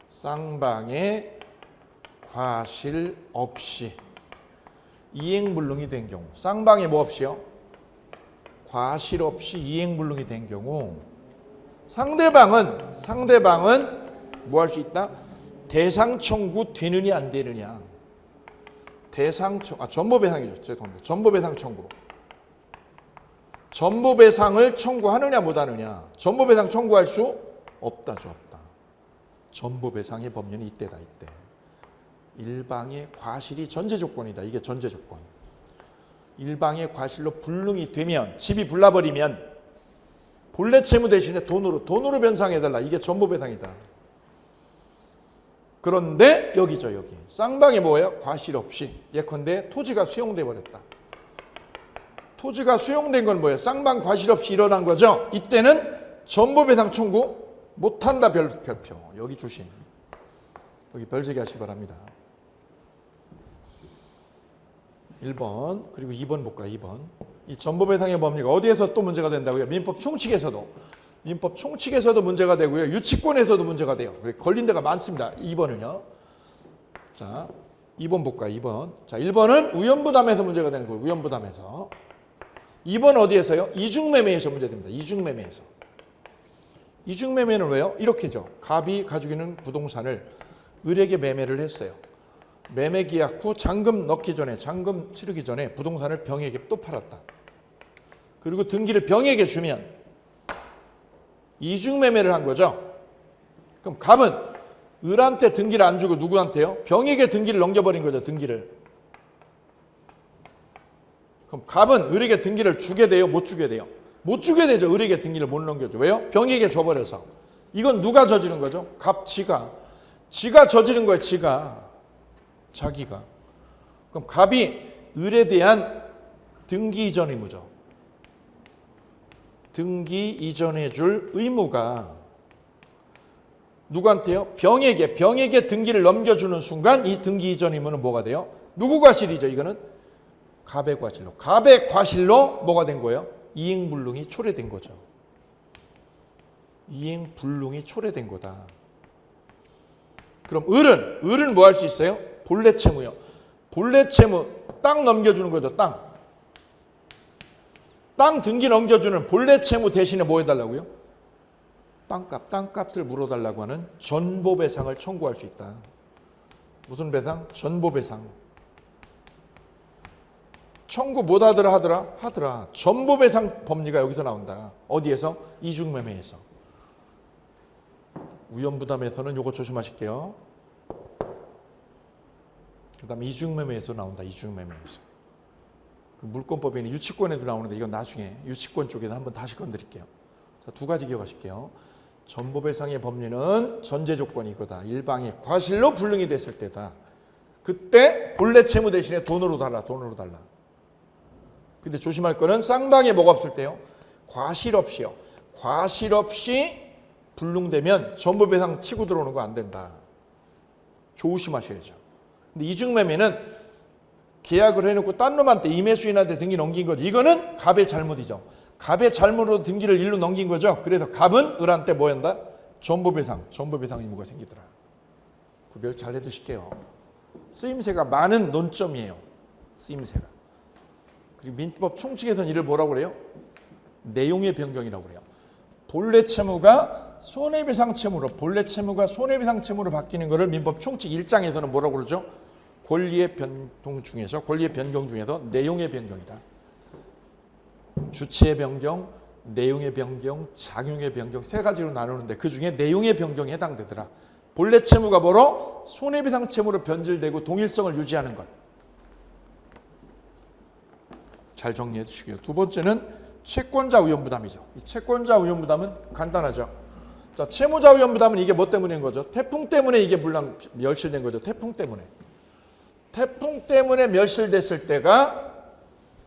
쌍방의 과실 없이 이행불능이 된 경우, 쌍방의 뭐 없이요? 과실 없이 이행불능이 된 경우 상대방은 뭐 할 수 있다? 대상 청구 되느냐 안 되느냐. 전보배상이죠. 죄송합니다. 전보배상 청구. 전보배상을 청구하느냐 못하느냐. 전보배상 청구할 수 없다죠. 없다. 전보배상의 법률은 이때다. 이때. 일방의 과실이 전제조건이다. 이게 전제조건. 일방의 과실로 불능이 되면, 집이 불나버리면 본래 채무 대신에 돈으로 변상해달라. 이게 전보배상이다. 그런데 여기죠. 여기. 쌍방이 뭐예요? 과실 없이. 예컨대 토지가 수용돼 버렸다. 토지가 수용된 건 뭐예요? 쌍방 과실 없이 일어난 거죠. 이때는 전보배상 청구 못한다. 별표. 여기 조심. 여기 별 3개 하시기 바랍니다. 1번 그리고 2번 볼까요? 2번. 이 전보배상의 법리가 어디에서 또 문제가 된다고요? 민법 총칙에서도 문제가 되고요. 유치권에서도 문제가 돼요. 걸린 데가 많습니다. 2번은요. 자, 2번 볼까요? 2번. 자, 1번은 우연부담에서 문제가 되는 거예요. 우연부담에서. 2번 어디에서요? 이중매매에서 문제됩니다. 이중매매는 왜요? 이렇게죠. 갑이 가지고 있는 부동산을 을에게 매매를 했어요. 매매 계약 후 잔금 치르기 전에 부동산을 병에게 또 팔았다. 그리고 등기를 병에게 주면 이중매매를 한 거죠. 그럼 갑은 을한테 등기를 안 주고 누구한테요? 병에게 등기를 넘겨버린 거죠. 등기를. 그럼 갑은 을에게 등기를 주게 돼요? 못 주게 돼요? 못 주게 되죠. 을에게 등기를 못 넘겨줘. 왜요? 병에게 줘버려서. 이건 누가 저지른 거죠? 갑 지가 저지른 거예요. 자기가. 그럼 갑이 을에 대한 등기 이전 의무죠. 등기 이전해 줄 의무가 누구한테요? 병에게 등기를 넘겨주는 순간 이 등기 이전 의무는 뭐가 돼요? 누구 과실이죠? 이거는 갑의 과실로 뭐가 된 거예요? 이행불능이 초래된 거죠. 이행불능이 초래된 거다. 그럼 을은 뭐 할 수 있어요? 본래 채무요. 본래 채무 땅 넘겨주는 거죠. 땅 등기 넘겨주는 본래 채무 대신에 뭐 해달라고요? 땅값을 물어달라고 하는 전보배상을 청구할 수 있다. 무슨 배상? 전보배상. 청구 못 하더라. 전보배상 법리가 여기서 나온다. 어디에서? 이중매매에서. 우연부담에서는 요거 조심하실게요. 그 다음에 이중매매에서 나온다. 이중매매에서. 그 물권법에는 유치권에도 나오는데 이건 나중에 유치권 쪽에도 한번 다시 건드릴게요. 자, 2가지 기억하실게요. 전보배상의 법리는 전제조건이 이거다. 일방의 과실로 불능이 됐을 때다. 그때 본래 채무 대신에 돈으로 달라. 근데 조심할 거는 쌍방에 뭐가 없을 때요? 과실 없이요. 과실 없이 불능되면 전보배상 치고 들어오는 거 안 된다. 조심하셔야죠. 근데 이중매매는 계약을 해놓고 딴 놈한테 임해수인한테 등기 넘긴 거죠. 이거는 갑의 잘못이죠. 갑의 잘못으로 등기를 일로 넘긴 거죠. 그래서 갑은 을한테 뭐 한다? 전보배상 의무가 생기더라. 구별 잘 해두실게요. 쓰임새가 많은 논점이에요. 쓰임새가. 그리고 민법 총칙에서는 이를 뭐라고 그래요? 내용의 변경이라고 그래요. 본래 채무가 손해배상 채무로 바뀌는 것을 민법 총칙 1장에서는 뭐라고 그러죠? 권리의 변경 중에서 내용의 변경이다. 주체의 변경, 내용의 변경, 작용의 변경 3가지로 나누는데 그 중에 내용의 변경에 해당되더라. 본래 채무가 뭐로? 손해배상 채무로 변질되고 동일성을 유지하는 것. 잘 정리해 주시고요. 두 번째는 채권자 위험부담이죠. 이 채권자 위험부담은 간단하죠. 자, 채무자 위험부담은 이게 뭐 때문인 거죠? 태풍 때문에 이게 물론 멸실된 거죠. 태풍 때문에. 태풍 때문에 멸실됐을 때가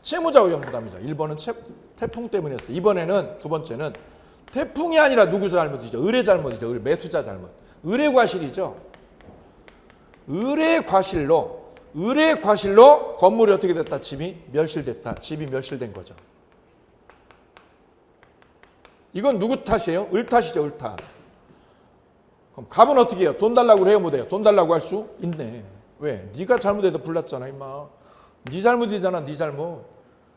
채무자 위험부담이죠. 1번은 태풍 때문이었어요. 이번에는 두 번째는 태풍이 아니라 누구 잘못이죠? 을의 잘못이죠. 매수자 잘못. 을의 과실이죠. 을의 과실로 건물이 어떻게 됐다? 집이 멸실됐다. 집이 멸실된 거죠. 이건 누구 탓이에요? 을 탓이죠. 을 탓. 그럼 갑은 어떻게 해요? 돈 달라고 해요? 못해요? 돈 달라고 할 수 있네. 왜? 네가 잘못해서 불났잖아. 임마. 네 잘못이잖아. 네 잘못.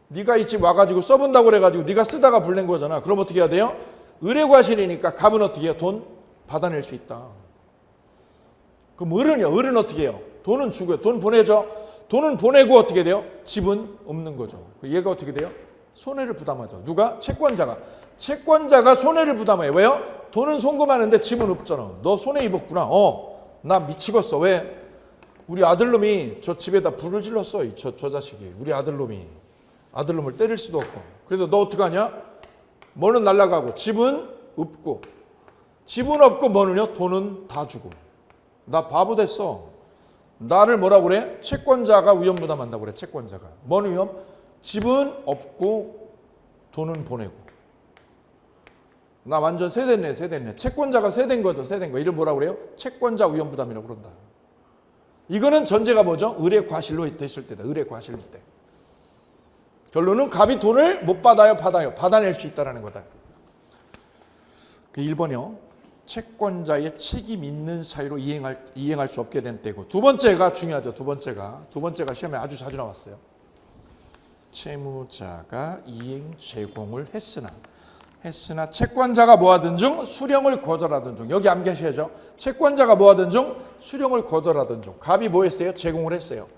네가 이 집 와가지고 써본다고 그래가지고 네가 쓰다가 불낸 거잖아. 그럼 어떻게 해야 돼요? 을의 과실이니까 갑은 어떻게 해요? 돈 받아낼 수 있다. 그럼 을은요? 을은 어떻게 해요? 돈은 주고요. 돈 보내죠. 돈은 보내고 어떻게 돼요? 집은 없는 거죠. 얘가 어떻게 돼요? 손해를 부담하죠. 누가? 채권자가. 채권자가 손해를 부담해요. 왜요? 돈은 송금하는데 집은 없잖아. 너 손해 입었구나. 나 미치겠어. 왜? 우리 아들놈이 저 집에다 불을 질렀어. 저 자식이. 우리 아들놈을 때릴 수도 없고. 그래서 너 어떡하냐? 뭐는 날라가고 집은 없고. 집은 없고 뭐는요? 돈은 다 주고. 나 바보 됐어. 나를 뭐라고 그래? 채권자가 위험 부담한다고 그래. 채권자가. 뭔 위험? 집은 없고 돈은 보내고. 나 완전 세됐네. 채권자가 세된 거죠. 세된 거. 이를 뭐라고 그래요? 채권자 위험 부담이라고 그런다. 이거는 전제가 뭐죠? 을의 과실로 됐을 때다. 을의 과실일 때. 결론은 갑이 돈을 못 받아요? 받아낼 수 있다는 거다. 그 1번이요. 채권자의 책임 있는 사유로 이행할 수 없게 된 때고. 두 번째가 중요하죠. 두 번째가 시험에 아주 자주 나왔어요. 채무자가 이행 제공을 했으나 채권자가 뭐하든 중 수령을 거절하든 중. 여기 암기하셔야죠. 채권자가 뭐하든 중 수령을 거절하든 중. 갑이 뭐 했어요? 제공을 했어요.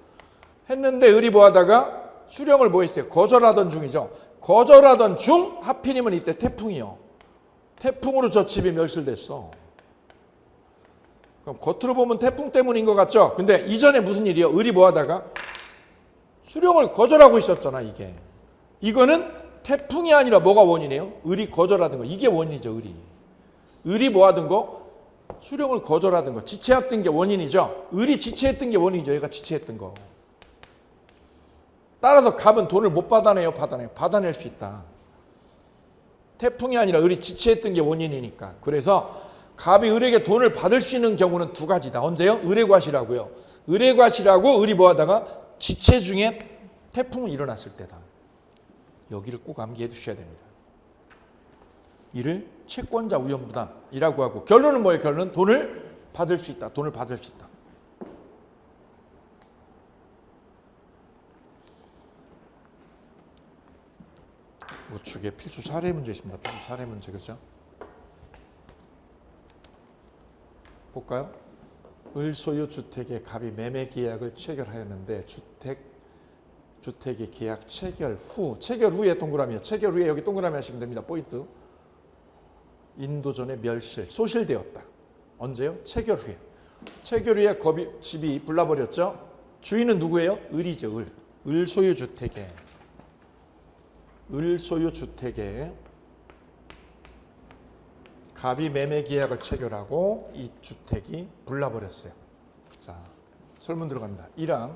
했는데 을이 뭐하다가 수령을 뭐 했어요? 거절하던 중이죠. 거절하던 중 하필이면 이때 태풍이요. 태풍으로 저 집이 멸실됐어. 그럼 겉으로 보면 태풍 때문인 것 같죠? 근데 이전에 무슨 일이요? 을이 뭐하다가 수령을 거절하고 있었잖아. 이거는 태풍이 아니라 뭐가 원인이에요? 을이 거절하던 거. 이게 원인이죠. 을이 뭐하던 거? 수령을 거절하던 거. 지체했던 게 원인이죠. 을이 지체했던 게 원인이죠. 얘가 지체했던 거. 따라서 갑은 돈을 못 받아내요? 받아낼 수 있다. 태풍이 아니라 을이 지체했던 게 원인이니까. 그래서 갑이 을에게 돈을 받을 수 있는 경우는 두 가지다. 언제요? 을의 과실하고요. 을의 과실하고 을이 뭐하다가 지체 중에 태풍이 일어났을 때다. 여기를 꼭 암기해 두셔야 됩니다. 이를 채권자 위험부담이라고 하고, 결론은 뭐예요? 결론은 돈을 받을 수 있다. 돈을 받을 수 있다. 우측에 필수 사례 문제 있습니다. 필수 사례 문제, 그죠? 볼까요? 을 소유 주택의 갑이 매매 계약을 체결하였는데 주택의 계약 체결 후에 동그라미요. 체결 후에 여기 동그라미 하시면 됩니다. 포인트. 인도전에 멸실, 소실되었다. 언제요? 체결 후에. 체결 후에 집이 불나버렸죠. 주인은 누구예요? 을이죠. 을 소유 주택에 갑이 매매 계약을 체결하고 이 주택이 불나버렸어요. 자, 설문 들어갑니다. 1항은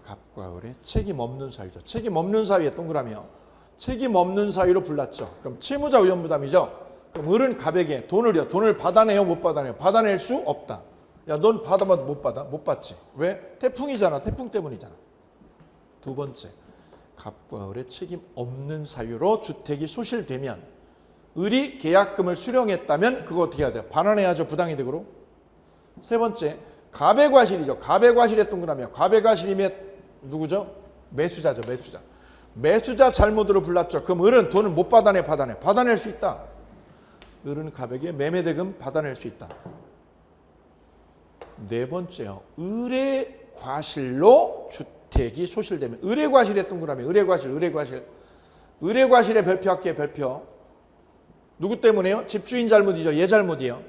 갑과 을의 책임 없는 사유죠. 책임 없는 사유에 동그라미요. 책임 없는 사유로 불났죠. 그럼 채무자 위험부담이죠. 그럼 을은 갑에게 돈을 받아내요? 못 받아내요? 받아낼 수 없다. 야, 넌 받아봐도 못 받아? 못 받지. 왜? 태풍이잖아. 태풍 때문이잖아. 두 번째, 갑과 을의 책임 없는 사유로 주택이 소실되면 을이 계약금을 수령했다면 그거 어떻게 해야 돼요? 반환해야죠. 부당이득으로. 세 번째, 갑의 과실이죠. 갑의 과실에 동그라미요. 갑의 과실이면 누구죠? 매수자죠. 매수자 잘못으로 불났죠. 그럼 을은 돈을 못 받아낼 수 있다. 을은 갑에게 매매대금 받아낼 수 있다. 네 번째요. 을의 과실로 주택이 소실되면, 을의 과실에 동그라미, 을의 과실에 별표할게요. 별표. 누구 때문에요? 집주인 잘못이죠. 얘 잘못이에요.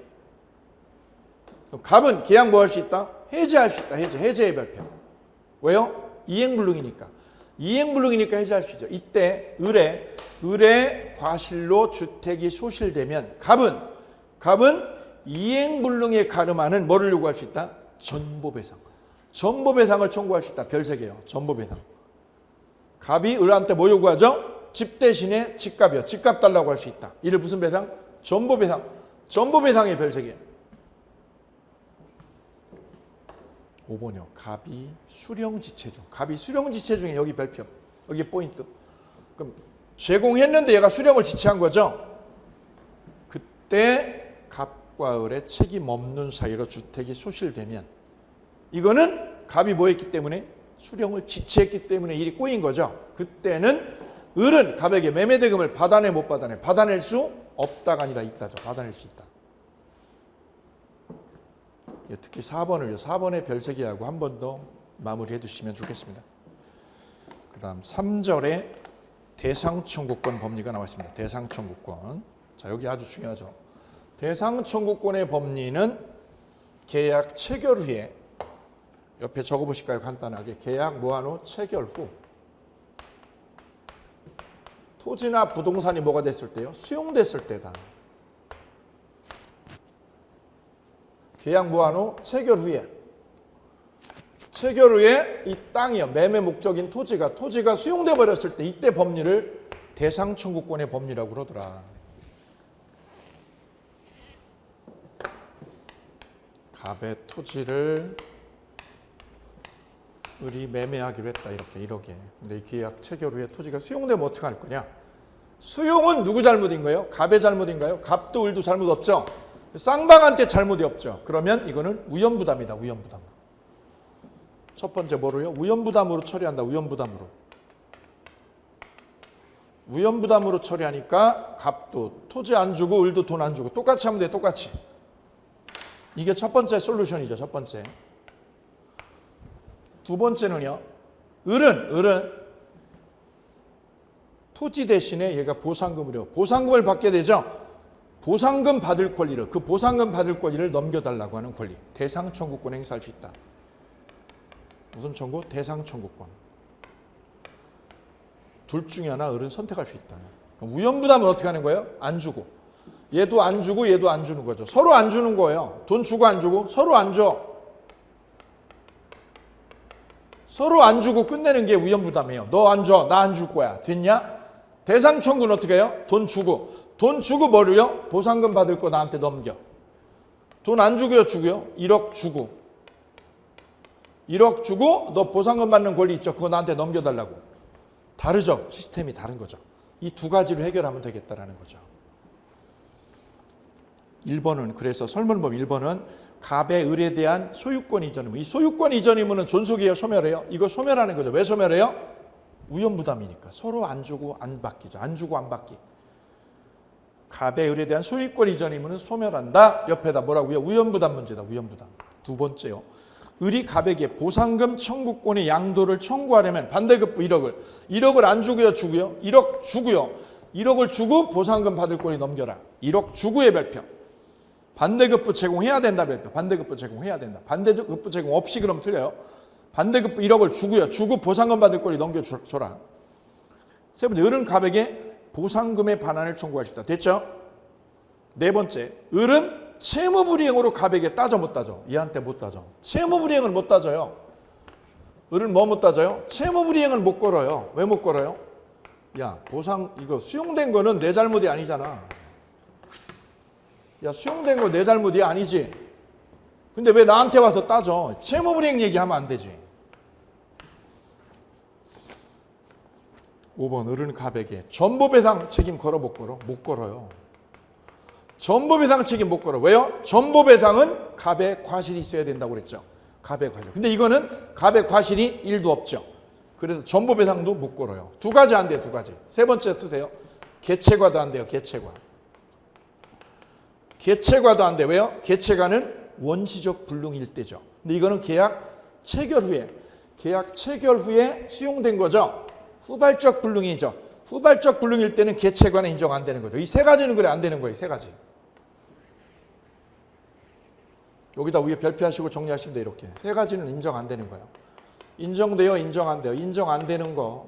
갑은 계약 뭐 할 수 있다? 해제할 수 있다. 해제의 별표. 왜요? 이행불능이니까. 이행불능이니까 해제할 수 있죠. 이때 을의 과실로 주택이 소실되면 갑은 이행불능에 가름하는 뭐를 요구할 수 있다? 전보배상. 전보배상을 청구할 수 있다. 별 3개요. 전보배상. 갑이 을한테 뭐 요구하죠? 집 대신에 집값이요. 집값 달라고 할 수 있다. 이를 무슨 배상? 전보배상. 전보배상의 별 3개. 5번이요. 갑이 수령지체 중에 여기 별표. 여기 포인트. 그럼 제공했는데 얘가 수령을 지체한 거죠. 그때 갑과 을의 책임 없는 사이로 주택이 소실되면 이거는 갑이 뭐 했기 때문에? 수령을 지체했기 때문에 일이 꼬인 거죠. 그때는 을은 갑에게 매매대금을 받아내 못 받아내? 받아낼 수 없다가 아니라 있다죠. 받아낼 수 있다. 특히 4번의 별 3개하고 한 번 더 마무리해 주시면 좋겠습니다. 그 다음 3절에 대상청구권 법리가 나와 있습니다. 대상청구권. 자, 여기 아주 중요하죠. 대상청구권의 법리는 계약 체결 후에 옆에 적어보실까요? 간단하게. 계약 무한 후 체결 후 토지나 부동산이 뭐가 됐을 때요? 수용됐을 때다. 계약 무한 후 체결 후에 이 땅이요. 매매 목적인 토지가 수용돼 버렸을 때 이때 법리를 대상청구권의 법리라고 그러더라. 갑의 토지를 을이 매매하기로 했다. 이렇게. 근데 이 계약 체결 후에 토지가 수용되면 어떻게 할 거냐? 수용은 누구 잘못인 거예요? 갑의 잘못인가요? 갑도 을도 잘못 없죠? 쌍방한테 잘못이 없죠. 그러면 이거는 우연부담이다. 우연부담으로. 첫 번째 뭐로요? 우연부담으로 처리한다. 우연부담으로 처리하니까 갑도 토지 안 주고 을도 돈 안 주고 똑같이 하면 돼. 똑같이. 이게 첫 번째 솔루션이죠. 첫 번째. 두 번째는요. 을은 토지 대신에 얘가 보상금을 받게 되죠. 보상금 받을 권리를 넘겨달라고 하는 권리. 대상청구권 행사할 수 있다. 무슨 청구? 대상청구권. 둘 중에 하나 을은 선택할 수 있다. 그럼 우연부담은 어떻게 하는 거예요? 안 주고. 얘도 안 주고 얘도 안 주는 거죠. 서로 안 주는 거예요. 돈 주고 안 주고 서로 안 줘. 서로 안 주고 끝내는 게 우연부담이에요. 너 안 줘. 나 안 줄 거야. 됐냐? 대상청구는 어떻게 해요? 돈 주고 뭐를요? 보상금 받을 거 나한테 넘겨. 돈 안 주고요? 주고요? 1억 주고 너 보상금 받는 권리 있죠? 그거 나한테 넘겨달라고. 다르죠? 시스템이 다른 거죠. 이 두 가지로 해결하면 되겠다라는 거죠. 1번은 그래서 설문법 1번은 갑의 을에 대한 소유권 이전 의무. 이 소유권 이전 의무는 존속이에요? 소멸해요? 이거 소멸하는 거죠. 왜 소멸해요? 우연부담이니까. 서로 안 주고 안 받기죠. 안 주고 안 받기. 갑의 을에 대한 소유권 이전 의무는 소멸한다. 옆에다 뭐라고요? 우연부담 문제다. 우연부담. 두 번째요. 을이 갑에게 보상금 청구권의 양도를 청구하려면 반대급부 1억을 안 주고요? 주고요? 1억 주고요. 1억을 주고 보상금 받을 권리 넘겨라. 1억 주고의 별표. 반대급부 제공해야 된다 별표. 반대급부 제공해야 된다. 반대급부 제공 없이 그럼 틀려요. 반대급부 1억을 주고요. 주고 보상금 받을 권리 넘겨줘라. 세 번째, 을은 갑에게 보상금의 반환을 청구할 수 있다. 됐죠? 네 번째, 을은 채무불이행으로 갑에게 따져 못 따져? 얘한테 못 따져. 채무불이행을 못 따져요. 을은 뭐 못 따져요? 채무불이행을 못 걸어요. 왜 못 걸어요? 야, 보상 이거 수용된 거는 내 잘못이 아니잖아. 야, 수용된 거 내 잘못이 아니지. 근데 왜 나한테 와서 따져? 채무불이행 얘기하면 안 되지. 5번, 을은 갑에게 전보배상 책임 걸어 못 걸어? 못 걸어요. 전보배상 책임 못 걸어. 왜요? 전보배상은 갑의 과실이 있어야 된다고 그랬죠. 갑의 과실. 근데 이거는 갑의 과실이 1도 없죠. 그래서 전보배상도 못 걸어요. 두 가지 안 돼요. 두 가지. 세 번째 쓰세요. 개체과도 안 돼요. 개체과도 안 돼요. 왜요? 개체과는 원시적 불능일 때죠. 근데 이거는 계약 체결 후에 수용된 거죠. 후발적 불능이죠. 후발적 불능일 때는 개체과는 인정 안 되는 거죠. 이 세 가지는 그래 안 되는 거예요. 세 가지. 여기다 위에 별표하시고 정리하시면 돼. 이렇게 세 가지는 인정 안 되는 거예요. 인정돼요, 인정 안 돼요. 인정 안 되는 거,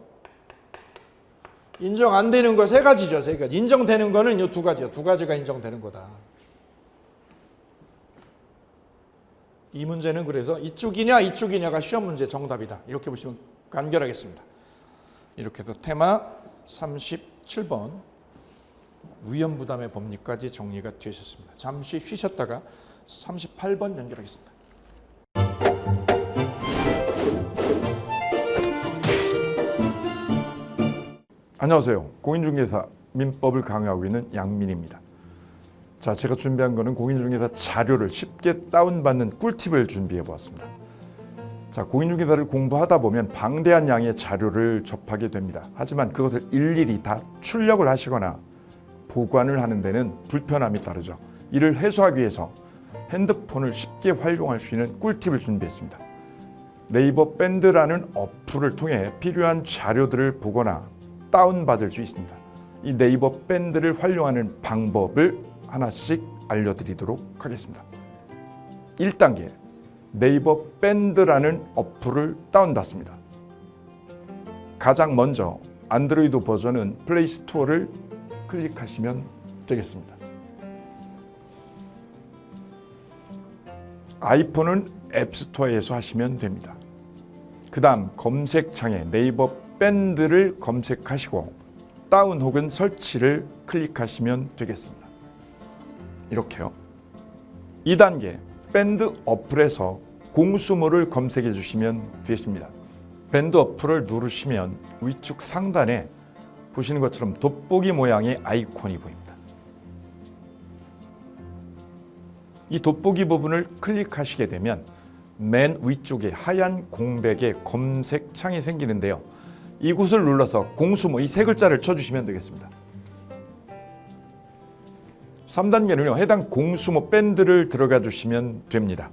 인정 안 되는 거 세 가지죠. 세 가지. 인정되는 거는 이 두 가지요. 두 가지가 인정되는 거다. 이 문제는 그래서 이쪽이냐 이쪽이냐가 시험 문제 정답이다. 이렇게 보시면 간결하겠습니다. 이렇게 해서 테마 37번 위험부담의 법리까지 정리가 되셨습니다. 잠시 쉬셨다가 38번 연결하겠습니다. 안녕하세요. 공인중개사 민법을 강의하고 있는 양민입니다. 자, 제가 준비한 거는 공인중개사 자료를 쉽게 다운받는 꿀팁을 준비해 보았습니다. 자, 공인중개사를 공부하다 보면 방대한 양의 자료를 접하게 됩니다. 하지만 그것을 일일이 다 출력을 하시거나 보관을 하는 데는 불편함이 따르죠. 이를 해소하기 위해서 핸드폰을 쉽게 활용할 수 있는 꿀팁을 준비했습니다. 네이버 밴드라는 어플을 통해 필요한 자료들을 보거나 다운받을 수 있습니다. 이 네이버 밴드를 활용하는 방법을 하나씩 알려드리도록 하겠습니다. 1단계, 네이버 밴드라는 어플을 다운받습니다. 가장 먼저 안드로이드 버전은 플레이 스토어를 클릭하시면 되겠습니다. 아이폰은 앱스토어에서 하시면 됩니다. 그 다음 검색창에 네이버 밴드를 검색하시고 다운 혹은 설치를 클릭하시면 되겠습니다. 이렇게요. 2단계, 밴드 어플에서 공수모를 검색해 주시면 되겠습니다. 밴드 어플을 누르시면 위쪽 상단에 보시는 것처럼 돋보기 모양의 아이콘이 보입니다. 이 돋보기 부분을 클릭하시게 되면 맨 위쪽에 하얀 공백의 검색창이 생기는데요. 이곳을 눌러서 공수모 이 세 글자를 쳐주시면 되겠습니다. 3단계는요. 해당 공수모 밴드를 들어가 주시면 됩니다.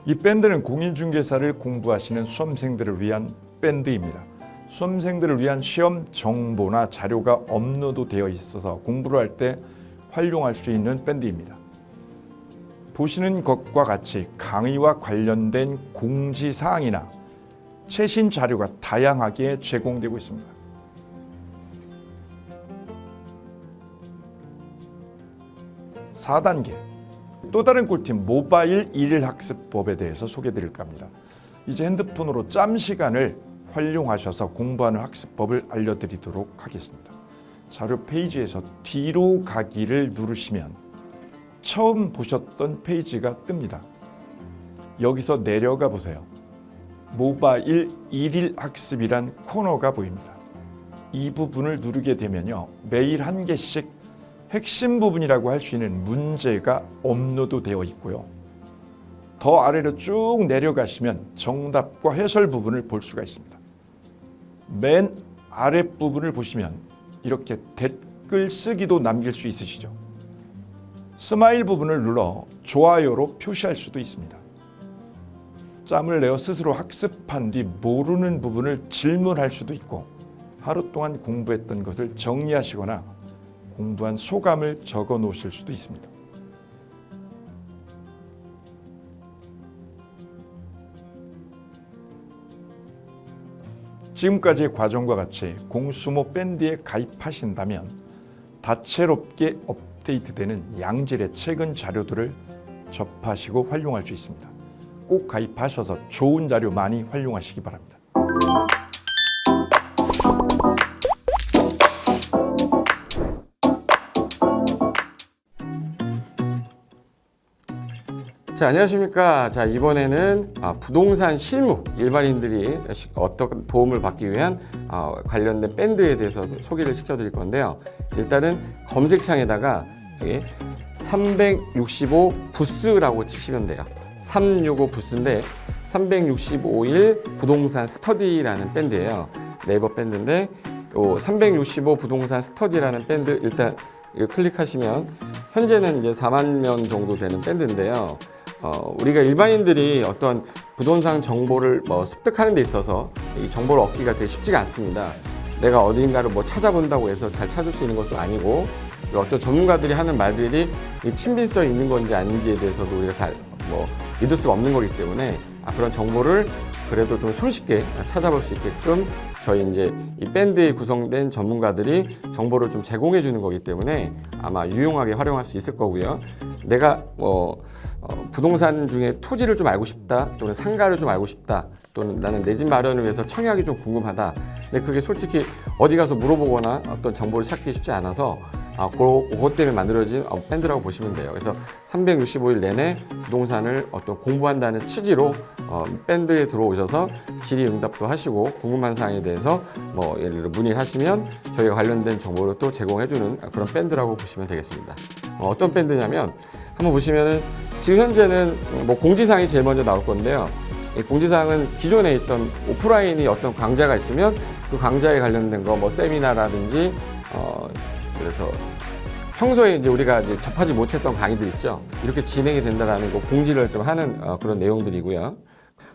이 밴드는 공인중개사를 공부하시는 수험생들을 위한 밴드입니다. 수험생들을 위한 시험 정보나 자료가 업로드되어 있어서 공부를 할 때 활용할 수 있는 밴드입니다. 보시는 것과 같이 강의와 관련된 공지사항이나 최신 자료가 다양하게 제공되고 있습니다. (4단계) 또 다른 꿀팁 모바일 일일학습법에 대해서 소개드릴까 합니다. 이제 핸드폰으로 짬 시간을 활용하셔서 공부하는 학습법을 알려드리도록 하겠습니다. 자료 페이지에서 뒤로 가기를 누르시면 처음 보셨던 페이지가 뜹니다. 여기서 내려가 보세요. 모바일 일일 학습이란 코너가 보입니다. 이 부분을 누르게 되면요. 매일 한 개씩 핵심 부분이라고 할 수 있는 문제가 업로드되어 있고요. 더 아래로 쭉 내려가시면 정답과 해설 부분을 볼 수가 있습니다. 맨 아랫부분을 보시면 이렇게 댓글 쓰기도 남길 수 있으시죠. 스마일 부분을 눌러 좋아요로 표시할 수도 있습니다. 짬을 내어 스스로 학습한 뒤 모르는 부분을 질문할 수도 있고 하루 동안 공부했던 것을 정리하시거나 공부한 소감을 적어 놓으실 수도 있습니다. 지금까지의 과정과 같이 공수모 밴드에 가입하신다면 다채롭게 업데이트되는 양질의 최근 자료들을 접하시고 활용할 수 있습니다. 꼭 가입하셔서 좋은 자료 많이 활용하시기 바랍니다. 자, 안녕하십니까. 자, 이번에는 부동산 실무 일반인들이 어떤 도움을 받기 위한 관련된 밴드에 대해서 소개를 시켜드릴 건데요. 일단은 검색창에다가 365 부스라고 치시면 돼요. 365 부스인데 365일 부동산 스터디라는 밴드예요. 네이버 밴드인데 365 부동산 스터디라는 밴드 일단 이거 클릭하시면 현재는 이제 4만 명 정도 되는 밴드인데요. 우리가 일반인들이 어떤 부동산 정보를 습득하는 데 있어서 이 정보를 얻기가 되게 쉽지가 않습니다. 내가 어딘가를 뭐 찾아본다고 해서 잘 찾을 수 있는 것도 아니고, 어떤 전문가들이 하는 말들이 이 친밀성이 있는 건지 아닌지에 대해서도 우리가 잘 뭐 믿을 수가 없는 거기 때문에 그런 정보를 그래도 좀 손쉽게 찾아볼 수 있게끔 저희 이제 이 밴드에 구성된 전문가들이 정보를 좀 제공해 주는 거기 때문에 아마 유용하게 활용할 수 있을 거고요. 내가 부동산 중에 토지를 좀 알고 싶다, 또는 상가를 좀 알고 싶다, 또는 나는 내 집 마련을 위해서 청약이 좀 궁금하다. 근데 그게 솔직히 어디 가서 물어보거나 어떤 정보를 찾기 쉽지 않아서 그것 때문에 만들어진 밴드라고 보시면 돼요. 그래서 365일 내내 부동산을 어떤 공부한다는 취지로 밴드에 들어오셔서 질의응답도 하시고 궁금한 사항에 대해서 뭐 예를 들어 문의를 하시면 저희가 관련된 정보를 또 제공해주는 그런 밴드라고 보시면 되겠습니다. 어떤 밴드냐면 한번 보시면은 지금 현재는 뭐 공지사항이 제일 먼저 나올 건데요. 이 공지사항은 기존에 있던 오프라인이 어떤 강좌가 있으면 그 강좌에 관련된 거 뭐 세미나라든지 그래서 평소에 이제 우리가 이제 접하지 못했던 강의들 있죠. 이렇게 진행이 된다라는 거 공지를 좀 하는 그런 내용들이고요.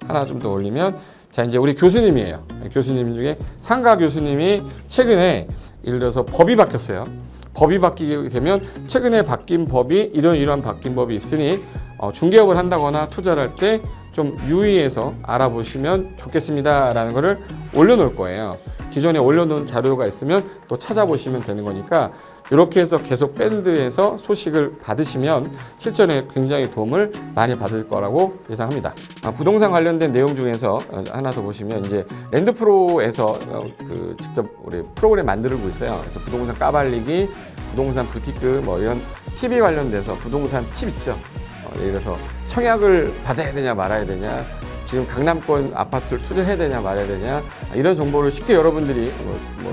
하나 좀 더 올리면 자 이제 우리 교수님이에요. 교수님 중에 상가 교수님이 최근에 예를 들어서 법이 바뀌었어요. 법이 바뀌게 되면 최근에 바뀐 법이 이러한 바뀐 법이 있으니 중개업을 한다거나 투자를 할 때 좀 유의해서 알아보시면 좋겠습니다라는 거를 올려놓을 거예요. 기존에 올려놓은 자료가 있으면 또 찾아보시면 되는 거니까 이렇게 해서 계속 밴드에서 소식을 받으시면 실전에 굉장히 도움을 많이 받을 거라고 예상합니다. 부동산 관련된 내용 중에서 하나 더 보시면 이제 랜드프로에서 직접 우리 프로그램 만들고 있어요. 그래서 부동산 까발리기, 부동산 부티크 뭐 이런 팁이 관련돼서 부동산 팁 있죠. 예를 들어서 청약을 받아야 되냐 말아야 되냐, 지금 강남권 아파트를 투자해야 되냐 말아야 되냐, 이런 정보를 쉽게 여러분들이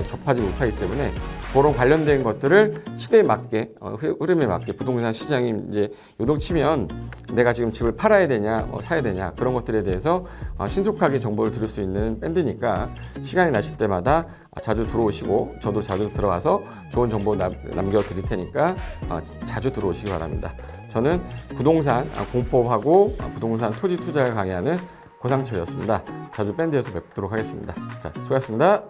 접하지 못하기 때문에 그런 관련된 것들을 시대에 맞게 흐름에 맞게 부동산 시장이 이제 요동치면 내가 지금 집을 팔아야 되냐 사야 되냐 그런 것들에 대해서 신속하게 정보를 들을 수 있는 밴드니까 시간이 나실 때마다 자주 들어오시고 저도 자주 들어와서 좋은 정보 남겨드릴 테니까 자주 들어오시기 바랍니다. 저는 부동산 공법하고 부동산 토지 투자를 강의하는 고상철이었습니다. 자주 밴드에서 뵙도록 하겠습니다. 자, 수고하셨습니다.